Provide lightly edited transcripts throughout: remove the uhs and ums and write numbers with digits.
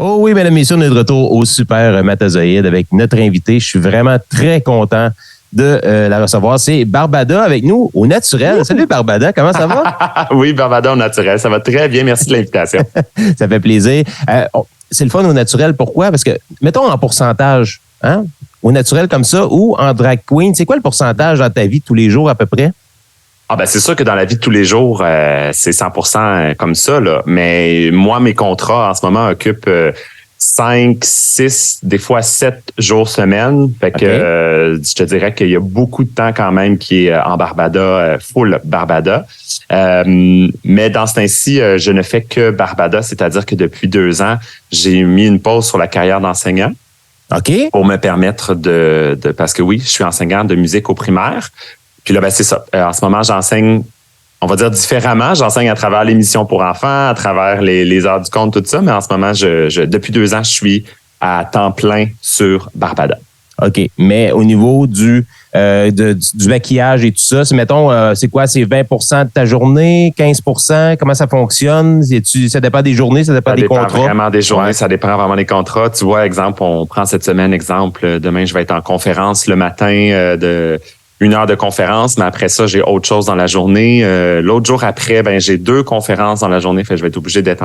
Oh oui, mesdames et messieurs, on est de retour au Super Matazoïde avec notre invité. Je suis vraiment très content de la recevoir. C'est Barbada avec nous au naturel. Salut Barbada, comment ça va? Oui, Barbada au naturel. Ça va très bien. Merci de l'invitation. Ça fait plaisir. C'est le fun au naturel. Pourquoi? Parce que, mettons en pourcentage, hein? Au naturel comme ça ou en drag queen, c'est quoi le pourcentage dans ta vie de tous les jours à peu près? Ah ben c'est sûr que dans la vie de tous les jours, c'est 100% comme ça, là. Mais moi, mes contrats en ce moment occupent 5, 6, des fois 7 jours semaine. Fait que je te dirais qu'il y a beaucoup de temps quand même qui est en Barbada, full Barbada. Mais dans ce temps-ci, je ne fais que Barbada, c'est-à-dire que depuis 2 ans, j'ai mis une pause sur la carrière d'enseignant. OK. Pour me permettre parce que oui, je suis enseignant de musique au primaire. Puis là, ben, c'est ça. En ce moment, j'enseigne, on va dire différemment. J'enseigne à travers l'émission pour enfants, à travers les heures du conte, tout ça. Mais en ce moment, depuis 2 ans, je suis à temps plein sur Barbada. OK. Mais au niveau du maquillage et tout ça, mettons, c'est quoi? C'est 20 de ta journée, 15 comment ça fonctionne? Ça dépend des journées, ça dépend des contrats? Ça dépend vraiment des journées, ça dépend vraiment des contrats. Tu vois, exemple, on prend cette semaine, demain, je vais être en conférence le matin de 1 heure de conférence, mais après ça, j'ai autre chose dans la journée. L'autre jour après, ben j'ai 2 conférences dans la journée, fait que je vais être obligé d'être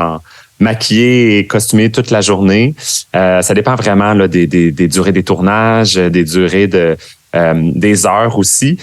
maquillé et costumé toute la journée. Ça dépend vraiment là, des durées des tournages, des durées des heures aussi.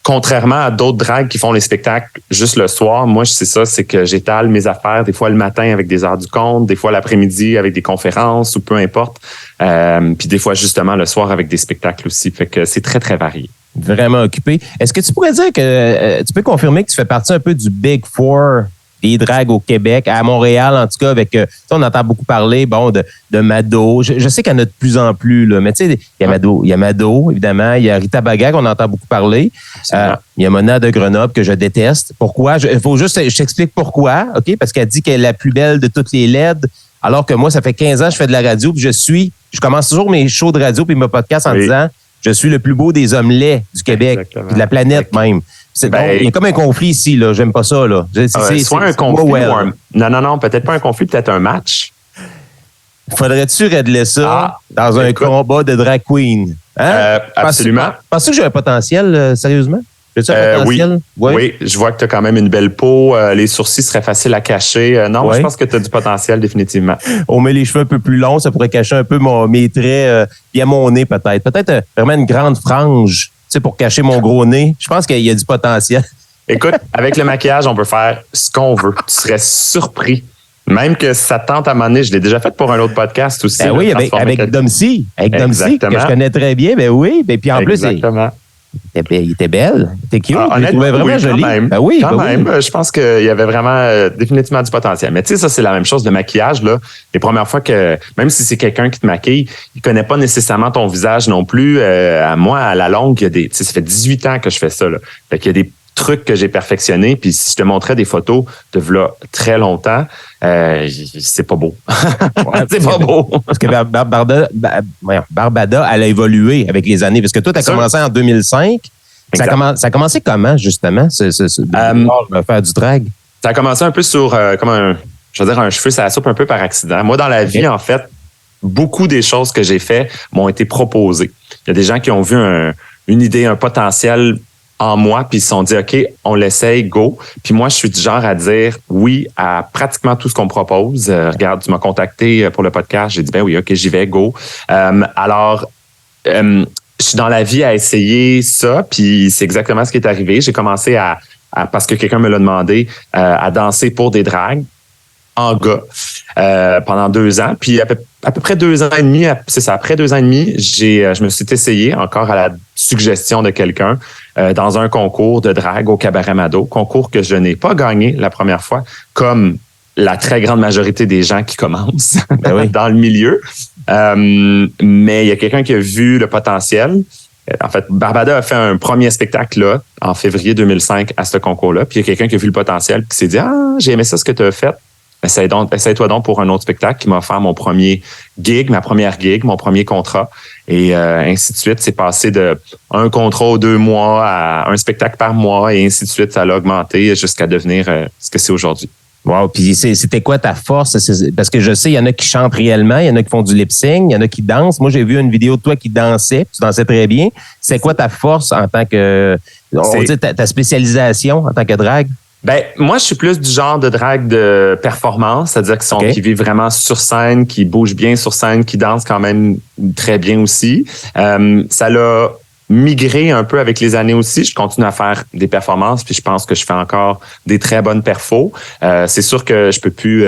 Contrairement à d'autres drags qui font les spectacles juste le soir, moi, c'est que j'étale mes affaires des fois le matin avec des heures du conte, des fois l'après-midi avec des conférences ou peu importe. Puis des fois, justement, le soir avec des spectacles aussi. Fait que c'est très, très varié. Vraiment occupé. Est-ce que tu pourrais dire que tu peux confirmer que tu fais partie un peu du Big Four des drags au Québec, à Montréal en tout cas, avec on entend beaucoup parler de Mado. Je sais qu'il y en a de plus en plus, là, mais tu sais, il y a Mado, évidemment, il y a Rita Baga qu'on entend beaucoup parler. Il y a Mona de Grenoble que je déteste. Pourquoi? Je t'explique pourquoi, OK? Parce qu'elle dit qu'elle est la plus belle de toutes les LED, alors que moi, ça fait 15 ans que je fais de la radio, puis je commence toujours mes shows de radio puis mes podcasts en disant je suis le plus beau des hommes laids du Québec, puis de la planète même. Il y a comme un conflit ici, là. J'aime pas ça, là. Soit un conflit ou Non, peut-être pas un conflit, peut-être un match. Faudrait-tu régler ça dans un combat de drag queen? Hein? Absolument. Penses-tu que j'ai un potentiel, sérieusement? J'ai-tu un potentiel? Oui, je vois que tu as quand même une belle peau. Les sourcils seraient faciles à cacher. Non, je pense que tu as du potentiel, définitivement. On met les cheveux un peu plus longs, ça pourrait cacher un peu mes traits. Puis à mon nez, peut-être. Peut-être vraiment une grande frange, tu sais, pour cacher mon gros nez. Je pense qu'il y a du potentiel. Écoute, avec le maquillage, on peut faire ce qu'on veut. Tu serais surpris. Même que ça tente à m'amener. Je l'ai déjà fait pour un autre podcast aussi. Ben oui, avec Domcy. Avec Domcy, que je connais très bien. Ben oui. Ben, puis en Exactement. plus, il était belle. Il était cute. Je Honnêtement, trouvais vraiment joli. Quand même. Je pense qu'il y avait vraiment définitivement du potentiel. Mais tu sais, ça, c'est la même chose de maquillage. Là. Les premières fois que, même si c'est quelqu'un qui te maquille, il connaît pas nécessairement ton visage non plus. À moi, à la longue, ça fait 18 ans que je fais ça. Là. Fait qu'il y a des trucs que j'ai perfectionnés. Puis si je te montrais des photos de là très longtemps, c'est pas beau. C'est pas beau. Parce que Barbada, elle a évolué avec les années. Parce que toi, tu as commencé en 2005. Ça a commencé comment, justement, faire du drag? Ça a commencé un peu sur, un cheveu sur la soupe un peu par accident. Moi, dans la vie, en fait, beaucoup des choses que j'ai fait m'ont été proposées. Il y a des gens qui ont vu une idée, un potentiel en moi, puis ils se sont dit, OK, on l'essaye, go. Puis moi, je suis du genre à dire oui à pratiquement tout ce qu'on me propose. Regarde, tu m'as contacté pour le podcast. J'ai dit, ben oui, OK, j'y vais, go. Alors, je suis dans la vie à essayer ça, puis c'est exactement ce qui est arrivé. J'ai commencé parce que quelqu'un me l'a demandé, à danser pour des drags en gars pendant 2 ans. Puis à peu près 2 ans et demi, c'est ça, après 2 ans et demi, je me suis essayé encore à la suggestion de quelqu'un dans un concours de drague au Cabaret Mado, concours que je n'ai pas gagné la première fois, comme la très grande majorité des gens qui commencent dans le milieu. Mais il y a quelqu'un qui a vu le potentiel. En fait, Barbada a fait un premier spectacle là, en février 2005 à ce concours-là. Puis il y a quelqu'un qui a vu le potentiel qui s'est dit « Ah, j'ai aimé ça ce que tu as fait. Essaye-toi donc pour un autre spectacle qui m'a offert mon premier gig, ma première gig, mon premier contrat. » Et ainsi de suite, c'est passé de un contrat aux 2 mois à un spectacle par mois et ainsi de suite. Ça a augmenté jusqu'à devenir ce que c'est aujourd'hui. Wow. Puis c'était quoi ta force? Parce que je sais, il y en a qui chantent réellement, il y en a qui font du lip-sync, il y en a qui dansent. Moi, j'ai vu une vidéo de toi qui dansais, tu dansais très bien. C'est quoi ta force en tant que, on dit ta spécialisation en tant que drag? Ben, moi, je suis plus du genre de drag de performance, c'est-à-dire qui vivent vraiment sur scène, qui bougent bien sur scène, qui dansent quand même très bien aussi. Ça l'a migré un peu avec les années aussi. Je continue à faire des performances, puis je pense que je fais encore des très bonnes perfos. C'est sûr que je peux plus...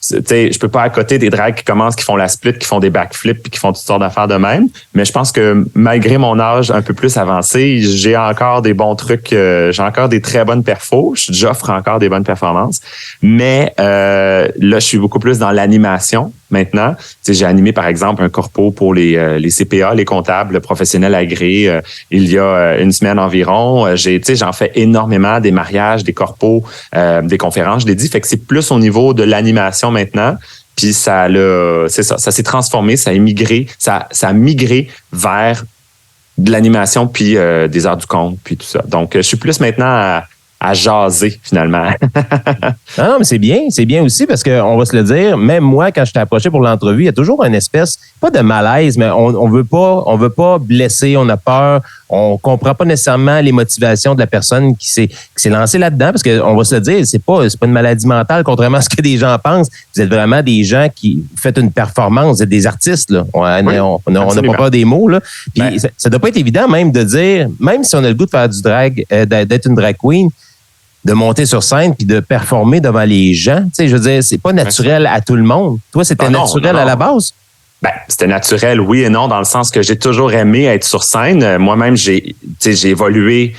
je peux pas à côté des drags qui commencent, qui font la split, qui font des backflips puis qui font toutes sortes d'affaires de même. Mais je pense que malgré mon âge un peu plus avancé, j'ai encore des bons trucs, j'ai encore des très bonnes perfos. J'offre encore des bonnes performances. Mais là, je suis beaucoup plus dans l'animation maintenant. J'ai animé, par exemple, un corpo pour les CPA, les comptables professionnels agréés, il y a une semaine environ. J'en fais énormément, des mariages, des corpos, des conférences, je l'ai dit. Fait que c'est plus au niveau de l'animation maintenant. Puis ça s'est transformé, ça a migré vers de l'animation puis des arts du conte puis tout ça. Donc, je suis plus maintenant à jaser, finalement. Non, mais c'est bien aussi parce qu'on va se le dire, même moi, quand je t'ai approché pour l'entrevue, il y a toujours une espèce, pas de malaise, mais on veut pas blesser, on a peur, on comprend pas nécessairement les motivations de la personne qui s'est lancée là-dedans parce qu'on va se le dire, c'est pas une maladie mentale, contrairement à ce que des gens pensent. Vous êtes vraiment des gens qui font une performance, vous êtes des artistes, là. On n'a pas peur des mots, là. Puis ça doit pas être évident même de dire, même si on a le goût de faire du drag, d'être une drag queen, de monter sur scène puis de performer devant les gens. Tu sais, je veux dire, c'est pas naturel à tout le monde. Toi, c'était naturel à la base? Ben, c'était naturel, oui et non, dans le sens que j'ai toujours aimé être sur scène. Moi-même, j'ai évolué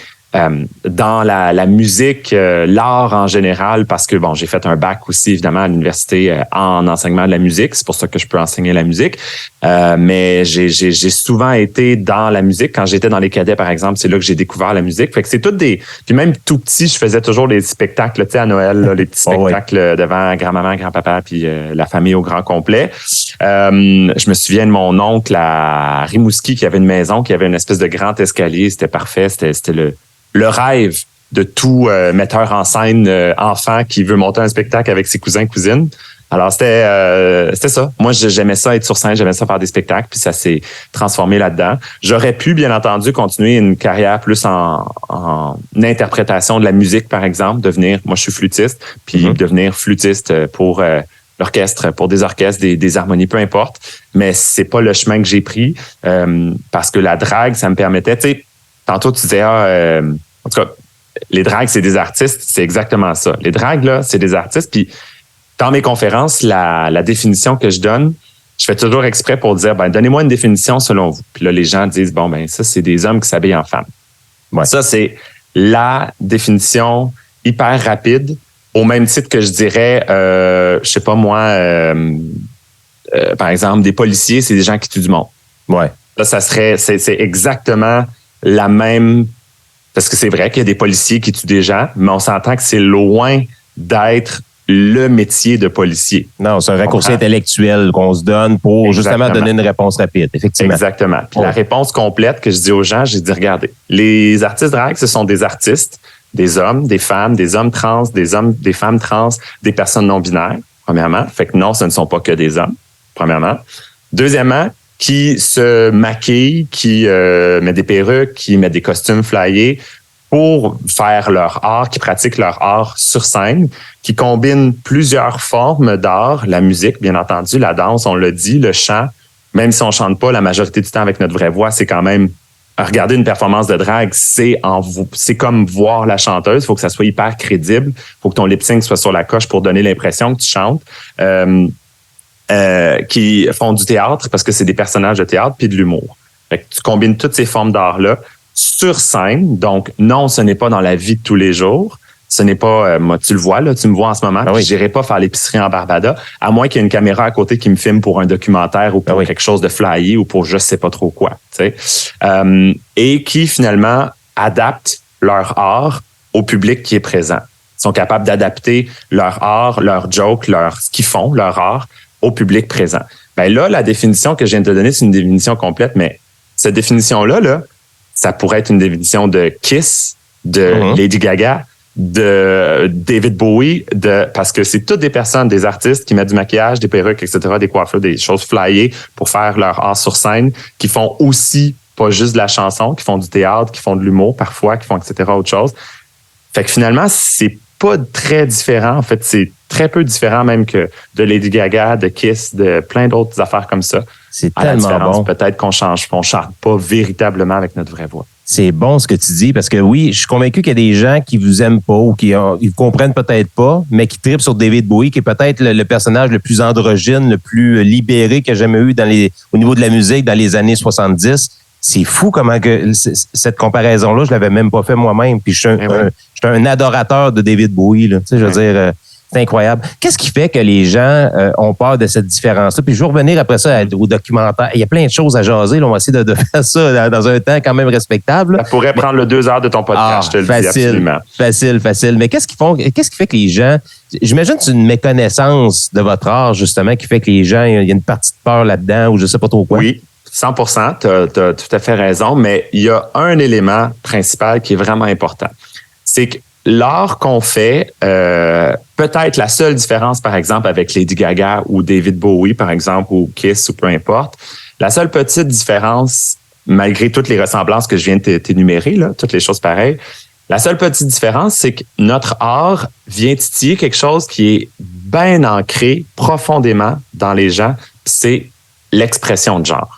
dans la musique, l'art en général, parce que bon, j'ai fait un bac aussi évidemment à l'université en enseignement de la musique. C'est pour ça que je peux enseigner la musique. Mais j'ai souvent été dans la musique. Quand j'étais dans les cadets, par exemple, c'est là que j'ai découvert la musique. Fait que c'est toutes des. Puis même tout petit, je faisais toujours des spectacles, tu sais, à Noël, là, les petits spectacles devant grand-maman, grand-papa, puis la famille au grand complet. Je me souviens de mon oncle à Rimouski qui avait une maison, qui avait une espèce de grand escalier. C'était parfait. C'était le rêve de tout metteur en scène enfant qui veut monter un spectacle avec ses cousins et cousines. Alors, c'était ça. Moi, j'aimais ça être sur scène, j'aimais ça faire des spectacles, puis ça s'est transformé là-dedans. J'aurais pu, bien entendu, continuer une carrière plus en interprétation de la musique, par exemple, moi, je suis flûtiste, puis devenir flûtiste pour l'orchestre, pour des orchestres, des harmonies, peu importe. Mais c'est pas le chemin que j'ai pris parce que la drague, ça me permettait, tu sais, tantôt, tu disais, en tout cas, les dragues, c'est des artistes. C'est exactement ça. Les dragues, là, c'est des artistes. Puis, dans mes conférences, la définition que je donne, je fais toujours exprès pour dire, donnez-moi une définition selon vous. Puis là, les gens disent, ça, c'est des hommes qui s'habillent en femmes. Ouais. Ça, c'est la définition hyper rapide, au même titre que je dirais, je sais pas moi, par exemple, des policiers, c'est des gens qui tuent du monde. Ouais. Là, c'est exactement la même, parce que c'est vrai qu'il y a des policiers qui tuent des gens, mais on s'entend que c'est loin d'être le métier de policier. Non, c'est un raccourci intellectuel qu'on se donne pour justement donner une réponse rapide, effectivement. Exactement. Puis la réponse complète que je dis aux gens, j'ai dit, regardez, les artistes drag, ce sont des artistes, des hommes, des femmes, des hommes trans, des femmes trans, des personnes non binaires, premièrement. Fait que non, ce ne sont pas que des hommes, premièrement. Deuxièmement, qui se maquillent, qui mettent des perruques, qui mettent des costumes flyés pour faire leur art, qui pratiquent leur art sur scène, qui combinent plusieurs formes d'art, la musique, bien entendu, la danse, on l'a dit, le chant. Même si on chante pas la majorité du temps avec notre vraie voix, c'est quand même regarder une performance de drague, c'est comme voir la chanteuse. Il faut que ça soit hyper crédible. Il faut que ton lip-sync soit sur la coche pour donner l'impression que tu chantes. Qui font du théâtre parce que c'est des personnages de théâtre puis de l'humour. Fait que tu combines toutes ces formes d'art-là sur scène. Donc, non, ce n'est pas dans la vie de tous les jours. Ce n'est pas, moi, tu le vois, là, tu me vois en ce moment. Ah oui. J'irai pas faire l'épicerie en Barbada, à moins qu'il y ait une caméra à côté qui me filme pour un documentaire ou pour quelque chose de flyé ou pour je sais pas trop quoi, tu sais. Et qui, finalement, adaptent leur art au public qui est présent. Ils sont capables d'adapter leur art, leur joke, ce qu'ils font, leur art, au public présent. Ben là, la définition que je viens de te donner, c'est une définition complète, mais cette définition-là, ça pourrait être une définition de Kiss, de Lady Gaga, de David Bowie, parce que c'est toutes des personnes, des artistes qui mettent du maquillage, des perruques, etc., des coiffures, des choses flyées pour faire leur art sur scène, qui font aussi pas juste de la chanson, qui font du théâtre, qui font de l'humour parfois, qui font etc., autre chose. Fait que finalement, c'est pas très différent. En fait, c'est très peu différent même que de Lady Gaga, de Kiss, de plein d'autres affaires comme ça. C'est tellement bon. Peut-être qu'on chante pas véritablement avec notre vraie voix. C'est bon ce que tu dis, parce que oui, je suis convaincu qu'il y a des gens qui vous aiment pas ou qui ils comprennent peut-être pas, mais qui trippent sur David Bowie, qui est peut-être le personnage le plus androgyne, le plus libéré qu'il y a jamais eu au niveau de la musique dans les années 70. C'est fou comment que cette comparaison-là, je l'avais même pas fait moi-même. Puis je suis un adorateur de David Bowie. Là. Tu sais, je veux dire, c'est incroyable. Qu'est-ce qui fait que les gens ont peur de cette différence-là? Puis je vais revenir après ça au documentaire. Il y a plein de choses à jaser. Là. On va essayer de faire ça dans un temps quand même respectable. Ça pourrait prendre le 2 heures de ton podcast, je te le dis absolument. Facile. Mais qu'est-ce qui fait que les gens... J'imagine que c'est une méconnaissance de votre art, justement, qui fait que les gens... Il y a une partie de peur là-dedans ou je sais pas trop quoi. Oui. 100%, tu as tout à fait raison, mais il y a un élément principal qui est vraiment important. C'est que l'art qu'on fait, peut-être la seule différence, par exemple, avec Lady Gaga ou David Bowie, par exemple, ou Kiss, ou peu importe, la seule petite différence, malgré toutes les ressemblances que je viens de t'énumérer, là, toutes les choses pareilles, la seule petite différence, c'est que notre art vient titiller quelque chose qui est bien ancré profondément dans les gens, c'est l'expression de genre.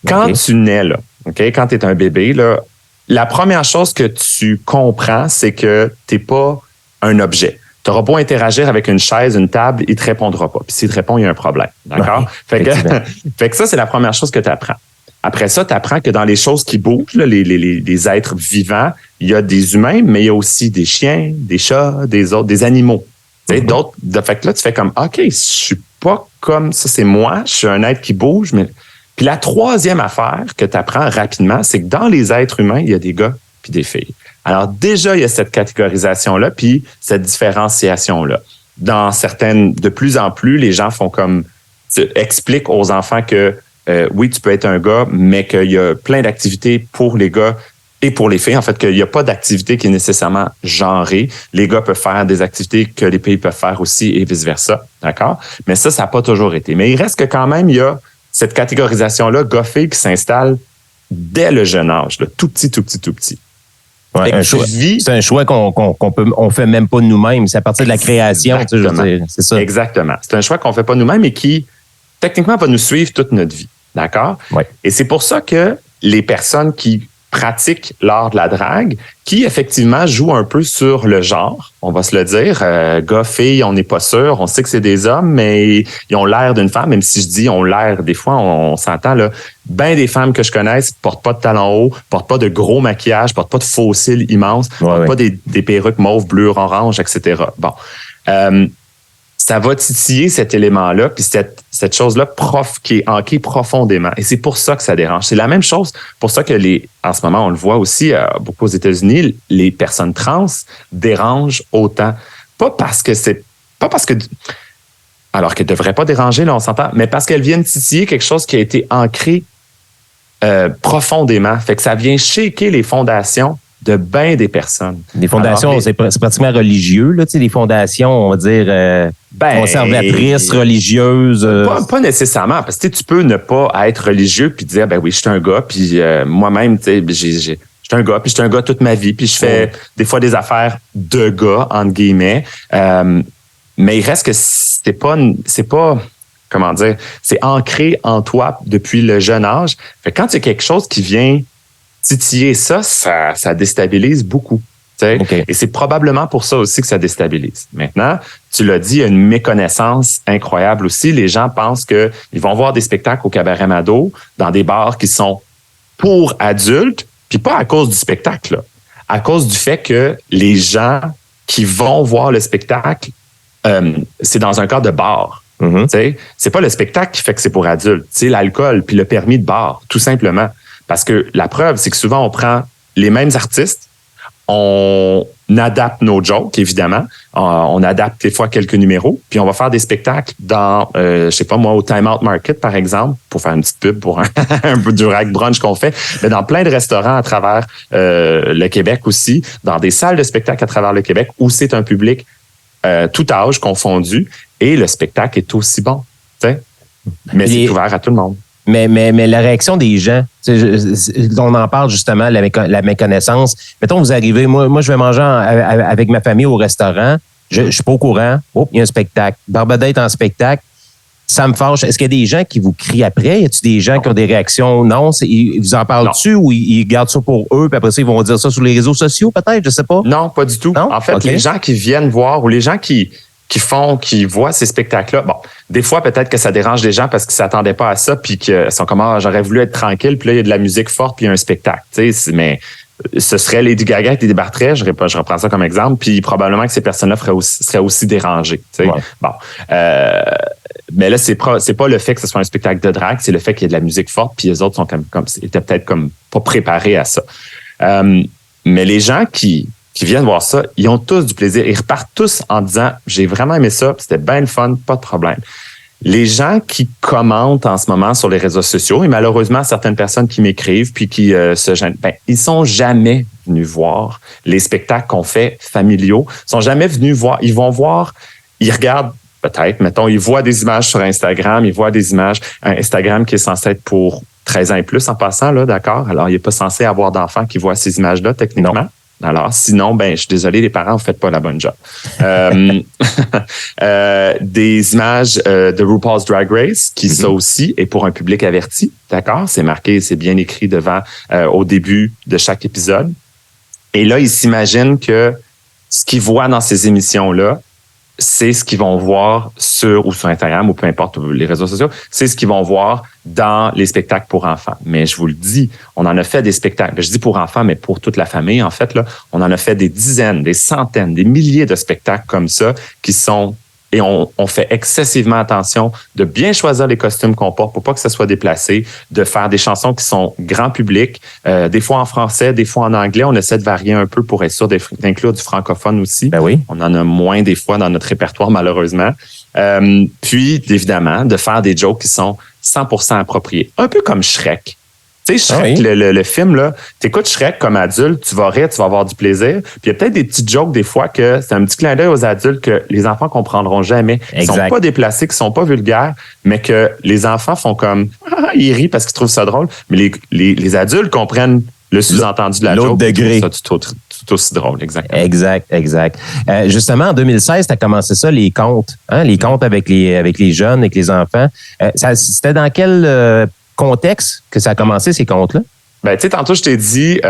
Quand tu nais, là, quand tu es un bébé, là, la première chose que tu comprends, c'est que tu n'es pas un objet. Tu auras beau interagir avec une chaise, une table, il ne te répondra pas. Puis s'il te répond, il y a un problème. D'accord? Fait que ça, c'est la première chose que tu apprends. Après ça, tu apprends que dans les choses qui bougent, là, les êtres vivants, il y a des humains, mais il y a aussi des chiens, des chats, des animaux. D'autres. Fait que là, tu fais comme, OK, je suis pas comme ça, c'est moi, je suis un être qui bouge, mais... Puis la troisième affaire que tu apprends rapidement, c'est que dans les êtres humains, il y a des gars puis des filles. Alors déjà, il y a cette catégorisation-là puis cette différenciation-là. Dans certaines, de plus en plus, les gens font comme... expliquent aux enfants que oui, tu peux être un gars, mais qu'il y a plein d'activités pour les gars et pour les filles. En fait, qu'il n'y a pas d'activité qui est nécessairement genrée. Les gars peuvent faire des activités que les filles peuvent faire aussi et vice-versa. D'accord? Mais ça n'a pas toujours été. Mais il reste que quand même, il y a cette catégorisation-là, gars-filles, qui s'installe dès le jeune âge, là, tout petit. Ouais, c'est un choix qu'on fait même pas nous-mêmes. C'est à partir de la création. Tu sais, je veux dire, c'est ça. Exactement. C'est un choix qu'on fait pas nous-mêmes et qui, techniquement, va nous suivre toute notre vie. D'accord? Ouais. Et c'est pour ça que les personnes qui pratiquent l'art de la drague, qui effectivement jouent un peu sur le genre, on va se le dire, gars, filles, on n'est pas sûr, on sait que c'est des hommes, mais ils ont l'air d'une femme, même si je dis ont l'air, des fois, on s'entend, là, ben des femmes que je connaisse portent pas de talons hauts, portent pas de gros maquillage, portent pas de faux cils immenses, portent pas des perruques mauve, bleu, orange, etc. Bon. Ça va titiller cet élément-là, puis cette chose-là qui est ancrée profondément. Et c'est pour ça que ça dérange. C'est la même chose pour ça que en ce moment, on le voit aussi beaucoup aux États-Unis, les personnes trans dérangent autant. Pas parce que alors qu'elles ne devraient pas déranger, là, on s'entend, mais parce qu'elles viennent titiller quelque chose qui a été ancré profondément. Fait que ça vient shaker les fondations de bien des personnes. Des fondations, alors, c'est pratiquement religieux, là, tu sais, des fondations, on va dire, conservatrices, religieuses. Pas nécessairement, parce que tu peux ne pas être religieux puis dire, ben oui, je suis un gars, puis moi-même, tu sais, je suis un gars, puis je suis un gars toute ma vie, puis je fais des fois des affaires de gars, entre guillemets. Mais il reste que c'est pas, comment dire, c'est ancré en toi depuis le jeune âge. Fait que quand il y a quelque chose qui vient titiller ça déstabilise beaucoup. Okay. Et c'est probablement pour ça aussi que ça déstabilise. Maintenant, tu l'as dit, il y a une méconnaissance incroyable aussi. Les gens pensent qu'ils vont voir des spectacles au Cabaret Mado, dans des bars qui sont pour adultes, puis pas à cause du spectacle, là, à cause du fait que les gens qui vont voir le spectacle, c'est dans un cadre de bar. Mm-hmm. C'est pas le spectacle qui fait que c'est pour adultes, c'est l'alcool puis le permis de bar, tout simplement. Parce que la preuve, c'est que souvent, on prend les mêmes artistes, on adapte nos jokes, évidemment. On adapte des fois quelques numéros, puis on va faire des spectacles dans, je sais pas moi, au Time Out Market, par exemple, pour faire une petite pub pour un peu du rack brunch qu'on fait, mais dans plein de restaurants à travers le Québec aussi, dans des salles de spectacle à travers le Québec, où c'est un public tout âge confondu, et le spectacle est aussi bon, tu sais. Mais c'est ouvert à tout le monde. Mais la réaction des gens, on en parle justement, la méconnaissance. Mettons, vous arrivez, moi je vais manger avec ma famille au restaurant, je suis pas au courant, il y a un spectacle. Barbada est en spectacle, ça me fâche. Est-ce qu'il y a des gens qui vous crient après? Y a-t-il des gens qui ont des réactions? Non, ils vous en parlent-tu ou ils gardent ça pour eux, puis après ça, ils vont dire ça sur les réseaux sociaux peut-être, je sais pas? Non, pas du tout. Non? En fait, les gens qui viennent voir ou les gens qui voient ces spectacles-là. Bon, des fois, peut-être que ça dérange les gens parce qu'ils s'attendaient pas à ça, puis qu'ils sont comme, j'aurais voulu être tranquille, puis là, il y a de la musique forte, puis il y a un spectacle. Tu sais, mais ce serait Lady Gaga qui débarquerait, je reprends ça comme exemple, puis probablement que ces personnes-là seraient aussi dérangées. Tu sais. Ouais. Bon. Mais là, c'est pas le fait que ce soit un spectacle de drague, c'est le fait qu'il y ait de la musique forte, puis les autres sont étaient peut-être comme pas préparés à ça. Mais les gens qui viennent voir ça, ils ont tous du plaisir. Ils repartent tous en disant « J'ai vraiment aimé ça, c'était bien le fun, pas de problème ». Les gens qui commentent en ce moment sur les réseaux sociaux, et malheureusement, certaines personnes qui m'écrivent puis qui se gênent, ils sont jamais venus voir les spectacles qu'on fait familiaux. Ils sont jamais venus voir. Ils vont voir, ils regardent peut-être, mettons, ils voient des images sur Instagram, ils voient des images, un Instagram qui est censé être pour 13 ans et plus en passant, là, d'accord? Alors, il n'est pas censé avoir d'enfants qui voient ces images-là, techniquement. Non. Alors, sinon, je suis désolé, les parents, vous faites pas la bonne job. Des images de RuPaul's Drag Race, qui ça aussi est pour un public averti, d'accord? C'est marqué, c'est bien écrit devant au début de chaque épisode. Et là, ils s'imaginent que ce qu'ils voient dans ces émissions-là, c'est ce qu'ils vont voir sur Instagram ou peu importe les réseaux sociaux, c'est ce qu'ils vont voir dans les spectacles pour enfants. Mais je vous le dis, on en a fait des spectacles. Je dis pour enfants, mais pour toute la famille, en fait, là, on en a fait des dizaines, des centaines, des milliers de spectacles comme ça qui sont... Et on fait excessivement attention de bien choisir les costumes qu'on porte pour pas que ça soit déplacé, de faire des chansons qui sont grand public, des fois en français, des fois en anglais. On essaie de varier un peu pour être sûr d'inclure du francophone aussi. Ben oui. On en a moins des fois dans notre répertoire, malheureusement. Puis, évidemment, de faire des jokes qui sont 100% appropriés. Un peu comme Shrek. Tu sais, Shrek, le film, là, t'écoutes Shrek comme adulte, tu vas rire, tu vas avoir du plaisir. Puis il y a peut-être des petites jokes des fois que c'est un petit clin d'œil aux adultes que les enfants comprendront jamais. Ils sont pas déplacés, qui sont pas vulgaires, mais que les enfants font comme ils rient parce qu'ils trouvent ça drôle. Mais les adultes comprennent le sous-entendu de la joke. Degré. Ça tout aussi drôle, exactement. Exact. Justement, en 2016, tu as commencé ça, les contes. Hein? Les contes avec les jeunes, avec les enfants. C'était dans quel contexte que ça a commencé, ces contes-là? Tu sais, tantôt, je t'ai dit,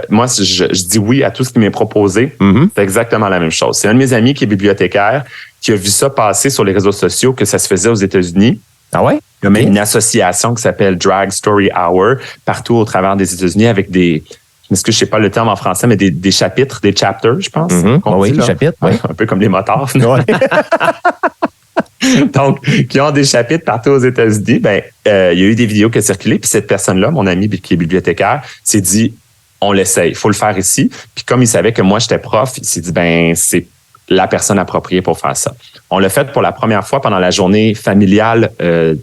moi, je dis oui à tout ce qui m'est proposé. C'est exactement la même chose. C'est un de mes amis qui est bibliothécaire, qui a vu ça passer sur les réseaux sociaux, que ça se faisait aux États-Unis. Ah ouais? Il y a même une association qui s'appelle Drag Story Hour, partout au travers des États-Unis, avec des... Est-ce que je sais pas le terme en français, mais des chapitres, des chapters, je pense. Oui, des chapitres. Oui. Un peu comme les motards. Donc, qui ont des chapitres partout aux États-Unis, il y a eu des vidéos qui ont circulé, puis cette personne-là, mon ami qui est bibliothécaire, s'est dit, on l'essaye, il faut le faire ici. Puis comme il savait que moi, j'étais prof, il s'est dit, c'est la personne appropriée pour faire ça. On l'a fait pour la première fois pendant la journée familiale,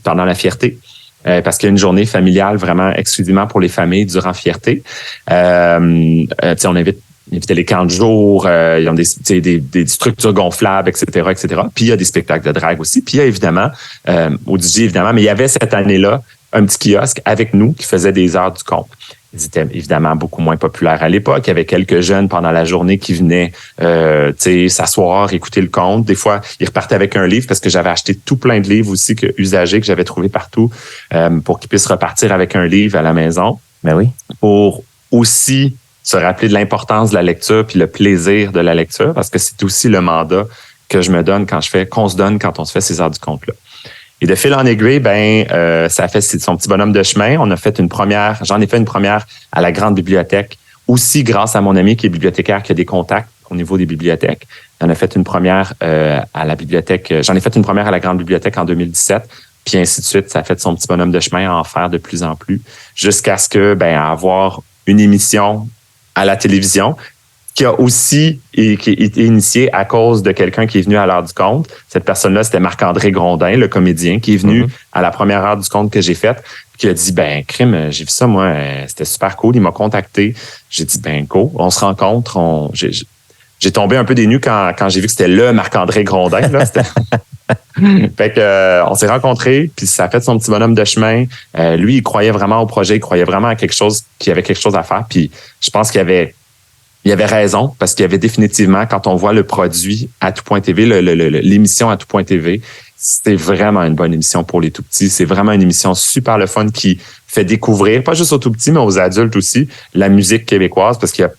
pendant la fierté. Parce qu'il y a une journée familiale vraiment exclusivement pour les familles durant Fierté. On invite les camps de jour, ils ont des structures gonflables, etc. Puis il y a des spectacles de drague aussi. Puis il y a évidemment, au DJ évidemment, mais il y avait cette année-là un petit kiosque avec nous qui faisait des heures du conte. Ils étaient évidemment beaucoup moins populaires à l'époque. Il y avait quelques jeunes pendant la journée qui venaient s'asseoir, écouter le conte. Des fois, ils repartaient avec un livre parce que j'avais acheté tout plein de livres aussi usagés que j'avais trouvés partout pour qu'ils puissent repartir avec un livre à la maison. Ben oui. Pour aussi se rappeler de l'importance de la lecture puis le plaisir de la lecture parce que c'est aussi le mandat que je me donne qu'on se donne quand on se fait ces heures du conte-là. Et de fil en aiguille, ça a fait son petit bonhomme de chemin. J'en ai fait une première à la grande bibliothèque, aussi grâce à mon ami qui est bibliothécaire, qui a des contacts au niveau des bibliothèques. J'en ai fait une première à la bibliothèque. J'en ai fait une première à la grande bibliothèque en 2017, puis ainsi de suite. Ça a fait son petit bonhomme de chemin à en faire de plus en plus, jusqu'à ce que, à avoir une émission à la télévision qui a aussi qui a été initié à cause de quelqu'un qui est venu à l'heure du conte. Cette personne-là, c'était Marc-André Grondin, le comédien, qui est venu à la première heure du conte que j'ai faite, qui a dit, ben, crime, j'ai vu ça, moi, c'était super cool. Il m'a contacté. J'ai dit, ben, go, on se rencontre. J'ai tombé un peu des nues quand j'ai vu que c'était le Marc-André Grondin, là. Fait que, on s'est rencontrés, puis ça a fait son petit bonhomme de chemin. Lui, il croyait vraiment au projet, il croyait vraiment à qu'il y avait quelque chose à faire. Puis je pense qu'il avait raison, parce qu'il y avait définitivement, quand on voit le produit à tout.tv, l'émission à tout.tv, c'est vraiment une bonne émission pour les tout-petits. C'est vraiment une émission super le fun qui fait découvrir, pas juste aux tout-petits, mais aux adultes aussi, la musique québécoise, parce qu'il y a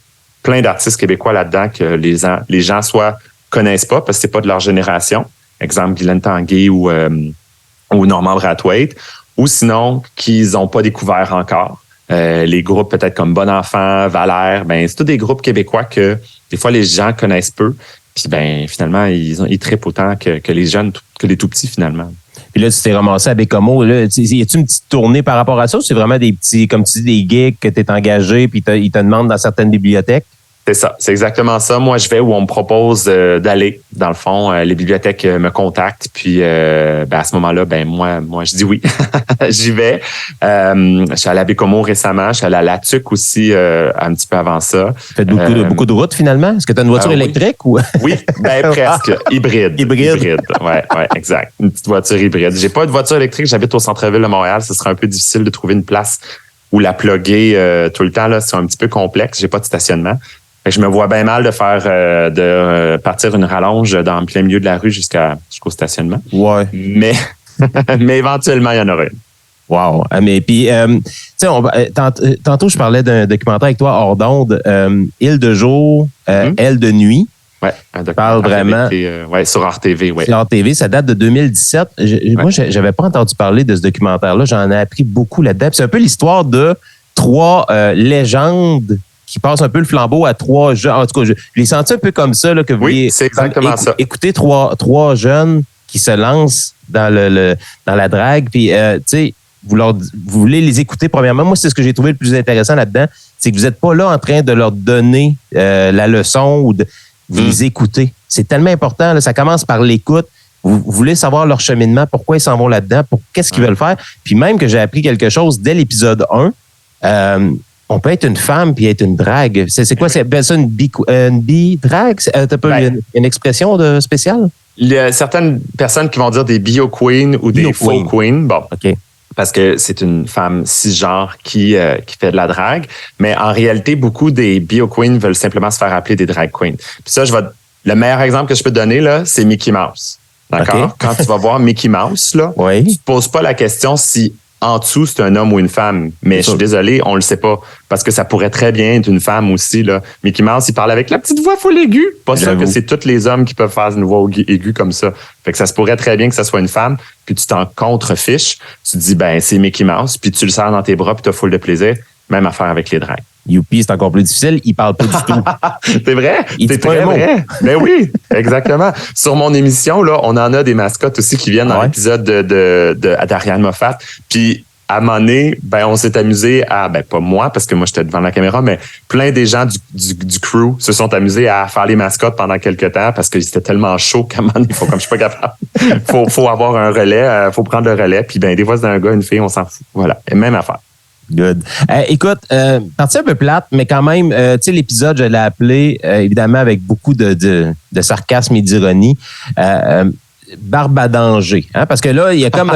plein d'artistes québécois là-dedans que les gens soit connaissent pas, parce que c'est pas de leur génération. Exemple, Guylaine Tanguay ou Normand Brathwaite, ou sinon, qu'ils n'ont pas découvert encore. Les groupes peut-être comme Bon Enfant, Valère, ben c'est tous des groupes québécois que des fois les gens connaissent peu. Puis ben finalement, ils trippent autant que les jeunes, que les tout petits finalement. Puis là, tu t'es ramassé à Bécomo. Là, y a-tu une petite tournée par rapport à ça ou c'est vraiment des petits, comme tu dis, des gigs que tu es engagé puis ils te demandent dans certaines bibliothèques? C'est ça, c'est exactement ça. Moi, je vais où on me propose d'aller. Dans le fond, les bibliothèques me contactent, puis à ce moment-là, ben moi, je dis oui, j'y vais. Je suis allé à Bécomo récemment, je suis allé à La Tuque aussi un petit peu avant ça. Tu fais beaucoup de routes finalement. Est-ce que tu as une voiture électrique ou? Oui, ben presque. Hybride. Ouais, exact. Une petite voiture hybride. J'ai pas de voiture électrique, j'habite au centre-ville de Montréal. Ce serait un peu difficile de trouver une place où la plugger tout le temps. Là, c'est un petit peu complexe. J'ai pas de stationnement. Fait que je me vois bien mal de faire partir une rallonge dans le plein milieu de la rue jusqu'au stationnement. Ouais. Mais éventuellement, il y en aura une. Wow. Mais puis, tu sais, tantôt, je parlais d'un documentaire avec toi hors d'onde, Île de jour, Elle de nuit. Ouais, un documentaire parle vraiment. Sur RTV, ouais. Sur RTV, ça date de 2017. Moi, j'avais pas entendu parler de ce documentaire-là. J'en ai appris beaucoup là-dedans. Puis c'est un peu l'histoire de 3 légendes qui passent un peu le flambeau à 3 jeunes. En tout cas, je les senti un peu comme ça, là, que vous c'est exactement ça. Écoutez 3 jeunes qui se lancent dans la drague. Puis, tu sais, vous voulez les écouter premièrement. Moi, c'est ce que j'ai trouvé le plus intéressant là-dedans. C'est que vous n'êtes pas là en train de leur donner la leçon ou de vous les écouter. C'est tellement important. Là, ça commence par l'écoute. Vous voulez savoir leur cheminement, pourquoi ils s'en vont là-dedans, qu'est-ce qu'ils veulent faire. Puis même que j'ai appris quelque chose dès l'épisode 1, on peut être une femme puis être une drague. C'est quoi? C'est ça une bi-drague? T'as pas une expression spéciale? Il y a certaines personnes qui vont dire des bio-queens ou des faux queens. Bon, OK. Parce que c'est une femme cisgenre qui fait de la drague. Mais en réalité, beaucoup des bio-queens veulent simplement se faire appeler des drag queens. Puis ça, le meilleur exemple que je peux te donner, là, c'est Mickey Mouse. D'accord? Okay. Quand tu vas voir Mickey Mouse, là, tu te poses pas la question si en dessous, c'est un homme ou une femme. Mais je suis désolé, on le sait pas. Parce que ça pourrait très bien être une femme aussi, là. Mickey Mouse, il parle avec la petite voix full aiguë. Pas sûr que c'est tous les hommes qui peuvent faire une voix aiguë comme ça. Fait que ça se pourrait très bien que ça soit une femme. Puis tu t'en contrefiches. Tu te dis, ben, c'est Mickey Mouse. Puis tu le serres dans tes bras puis t'as full de plaisir. Même affaire avec les drags. Youpi, c'est encore plus difficile. Il parle pas du tout. C'est vrai? C'est très vrai. Ben oui, exactement. Sur mon émission, là, on en a des mascottes aussi qui viennent dans l'épisode d'Ariane Moffat. Puis, à un moment donné, ben, on s'est amusé pas moi, parce que moi, j'étais devant la caméra, mais plein des gens du crew se sont amusés à faire les mascottes pendant quelques temps parce que c'était tellement chaud qu'à un moment donné, comme je suis pas capable, faut avoir un relais, faut prendre le relais. Puis, ben, des fois, c'est un gars, une fille, on s'en fout. Voilà. Et même affaire. Good. Écoute, partie un peu plate, mais quand même, tu sais, l'épisode, je l'ai appelé, évidemment, avec beaucoup de sarcasme et d'ironie, Barbadanger. Hein? Parce que là, il y a comme,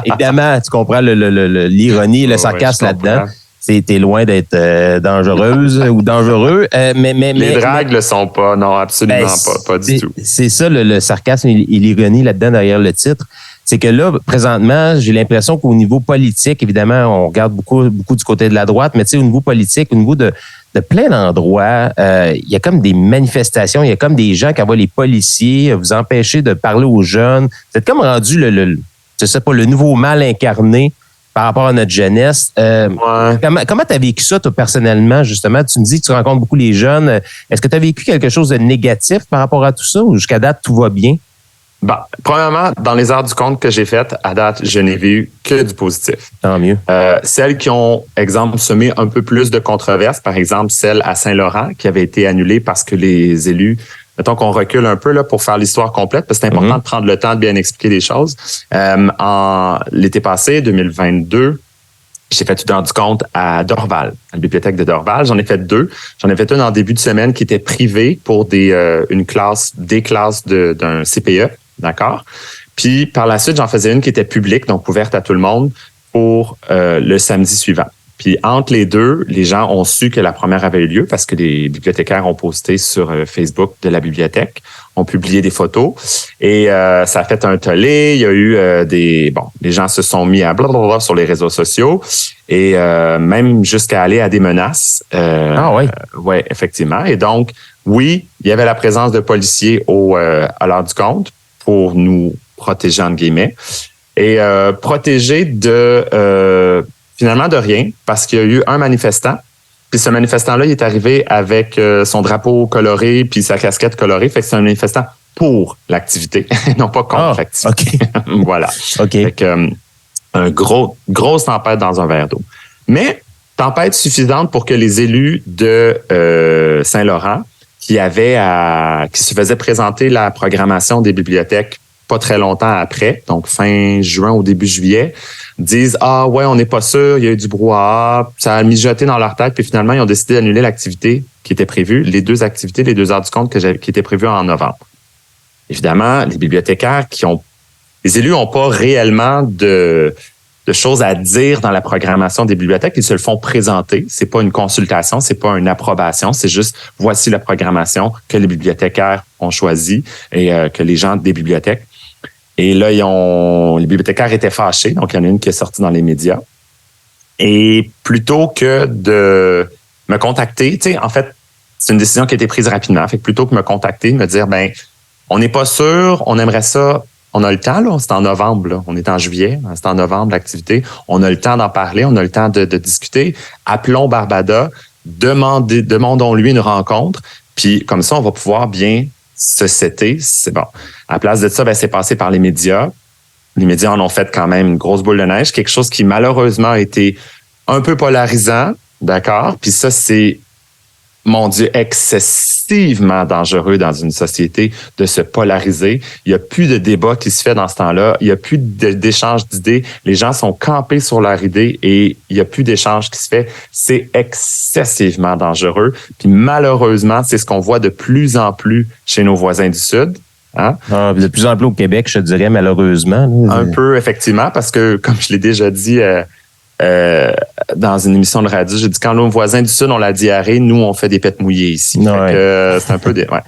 évidemment, tu comprends l'ironie, le sarcasme là-dedans. T'es loin d'être dangereuse ou dangereux. Mais les dragues le sont pas. Non, absolument pas du tout. C'est ça, le sarcasme et l'ironie là-dedans, derrière le titre. C'est que là, présentement, j'ai l'impression qu'au niveau politique, évidemment, on regarde beaucoup du côté de la droite, mais tu sais, au niveau politique, au niveau de plein d'endroits, il y a comme des manifestations, il y a comme des gens qui envoient les policiers vous empêcher de parler aux jeunes. Vous êtes comme rendu le nouveau mal incarné par rapport à notre jeunesse. Comment tu as vécu ça, toi, personnellement, justement? Tu me dis que tu rencontres beaucoup les jeunes. Est-ce que tu as vécu quelque chose de négatif par rapport à tout ça ou jusqu'à date, tout va bien? Premièrement, dans les heures du compte que j'ai faites, à date, je n'ai vu que du positif. Tant mieux. Celles qui ont, exemple, semé un peu plus de controverses, par exemple, celle à Saint-Laurent, qui avait été annulée parce que les élus, mettons qu'on recule un peu là pour faire l'histoire complète, parce que c'est important de prendre le temps de bien expliquer les choses. En l'été passé, 2022, j'ai fait une heure du compte à Dorval, à la bibliothèque de Dorval. J'en ai fait 2. J'en ai fait une en début de semaine qui était privée pour des classes d'un CPE. D'accord? Puis, par la suite, j'en faisais une qui était publique, donc ouverte à tout le monde pour le samedi suivant. Puis, entre les deux, les gens ont su que la première avait eu lieu parce que les bibliothécaires ont posté sur Facebook de la bibliothèque, ont publié des photos et ça a fait un tollé. Il y a eu les gens se sont mis à blablabla sur les réseaux sociaux et même jusqu'à aller à des menaces. Oui? Oui, effectivement. Et donc, oui, il y avait la présence de policiers à l'heure du compte pour nous protéger, entre guillemets, et protéger finalement de rien, parce qu'il y a eu un manifestant, puis ce manifestant-là, il est arrivé avec son drapeau coloré puis sa casquette colorée, fait que c'est un manifestant pour l'activité, non pas contre l'activité. Okay. Voilà. OK. Fait que, grosse tempête dans un verre d'eau. Mais tempête suffisante pour que les élus de Saint-Laurent, qui se faisait présenter la programmation des bibliothèques pas très longtemps après, donc fin juin au début juillet, disent « Ah ouais, on n'est pas sûr, il y a eu du brouhaha, ça a mijoté dans leur tête, puis finalement, ils ont décidé d'annuler l'activité qui était prévue, les 2 activités, les 2 heures du compte qui étaient prévues en novembre. » Évidemment, les bibliothécaires les élus n'ont pas réellement de choses à dire dans la programmation des bibliothèques. Ils se le font présenter. C'est pas une consultation, c'est pas une approbation. C'est juste, voici la programmation que les bibliothécaires ont choisie et que les gens des bibliothèques. Et là, les bibliothécaires étaient fâchés. Donc, il y en a une qui est sortie dans les médias. Et plutôt que de me contacter, tu sais, en fait, c'est une décision qui a été prise rapidement. Fait que plutôt que me contacter, me dire, on n'est pas sûr, on aimerait ça. On a le temps, là. C'est en novembre, là. On est en juillet. C'est en novembre, l'activité. On a le temps d'en parler. On a le temps de discuter. Appelons Barbada. Demandons-lui une rencontre. Puis, comme ça, on va pouvoir bien se setter. C'est bon. À la place de ça, c'est passé par les médias. Les médias en ont fait quand même une grosse boule de neige. Quelque chose qui, malheureusement, a été un peu polarisant. D'accord? Puis ça, c'est, mon Dieu, excessivement dangereux dans une société de se polariser. Il n'y a plus de débat qui se fait dans ce temps-là. Il n'y a plus d'échange d'idées. Les gens sont campés sur leur idée et il n'y a plus d'échange qui se fait. C'est excessivement dangereux. Puis malheureusement, c'est ce qu'on voit de plus en plus chez nos voisins du Sud. Hein? De plus en plus au Québec, je te dirais, malheureusement. Là. Un peu, effectivement, parce que, comme je l'ai déjà dit dans une émission de radio, j'ai dit quand nos voisins du Sud ont la diarrhée, nous, on fait des pêtes mouillées ici. C'est un peu des. Ouais.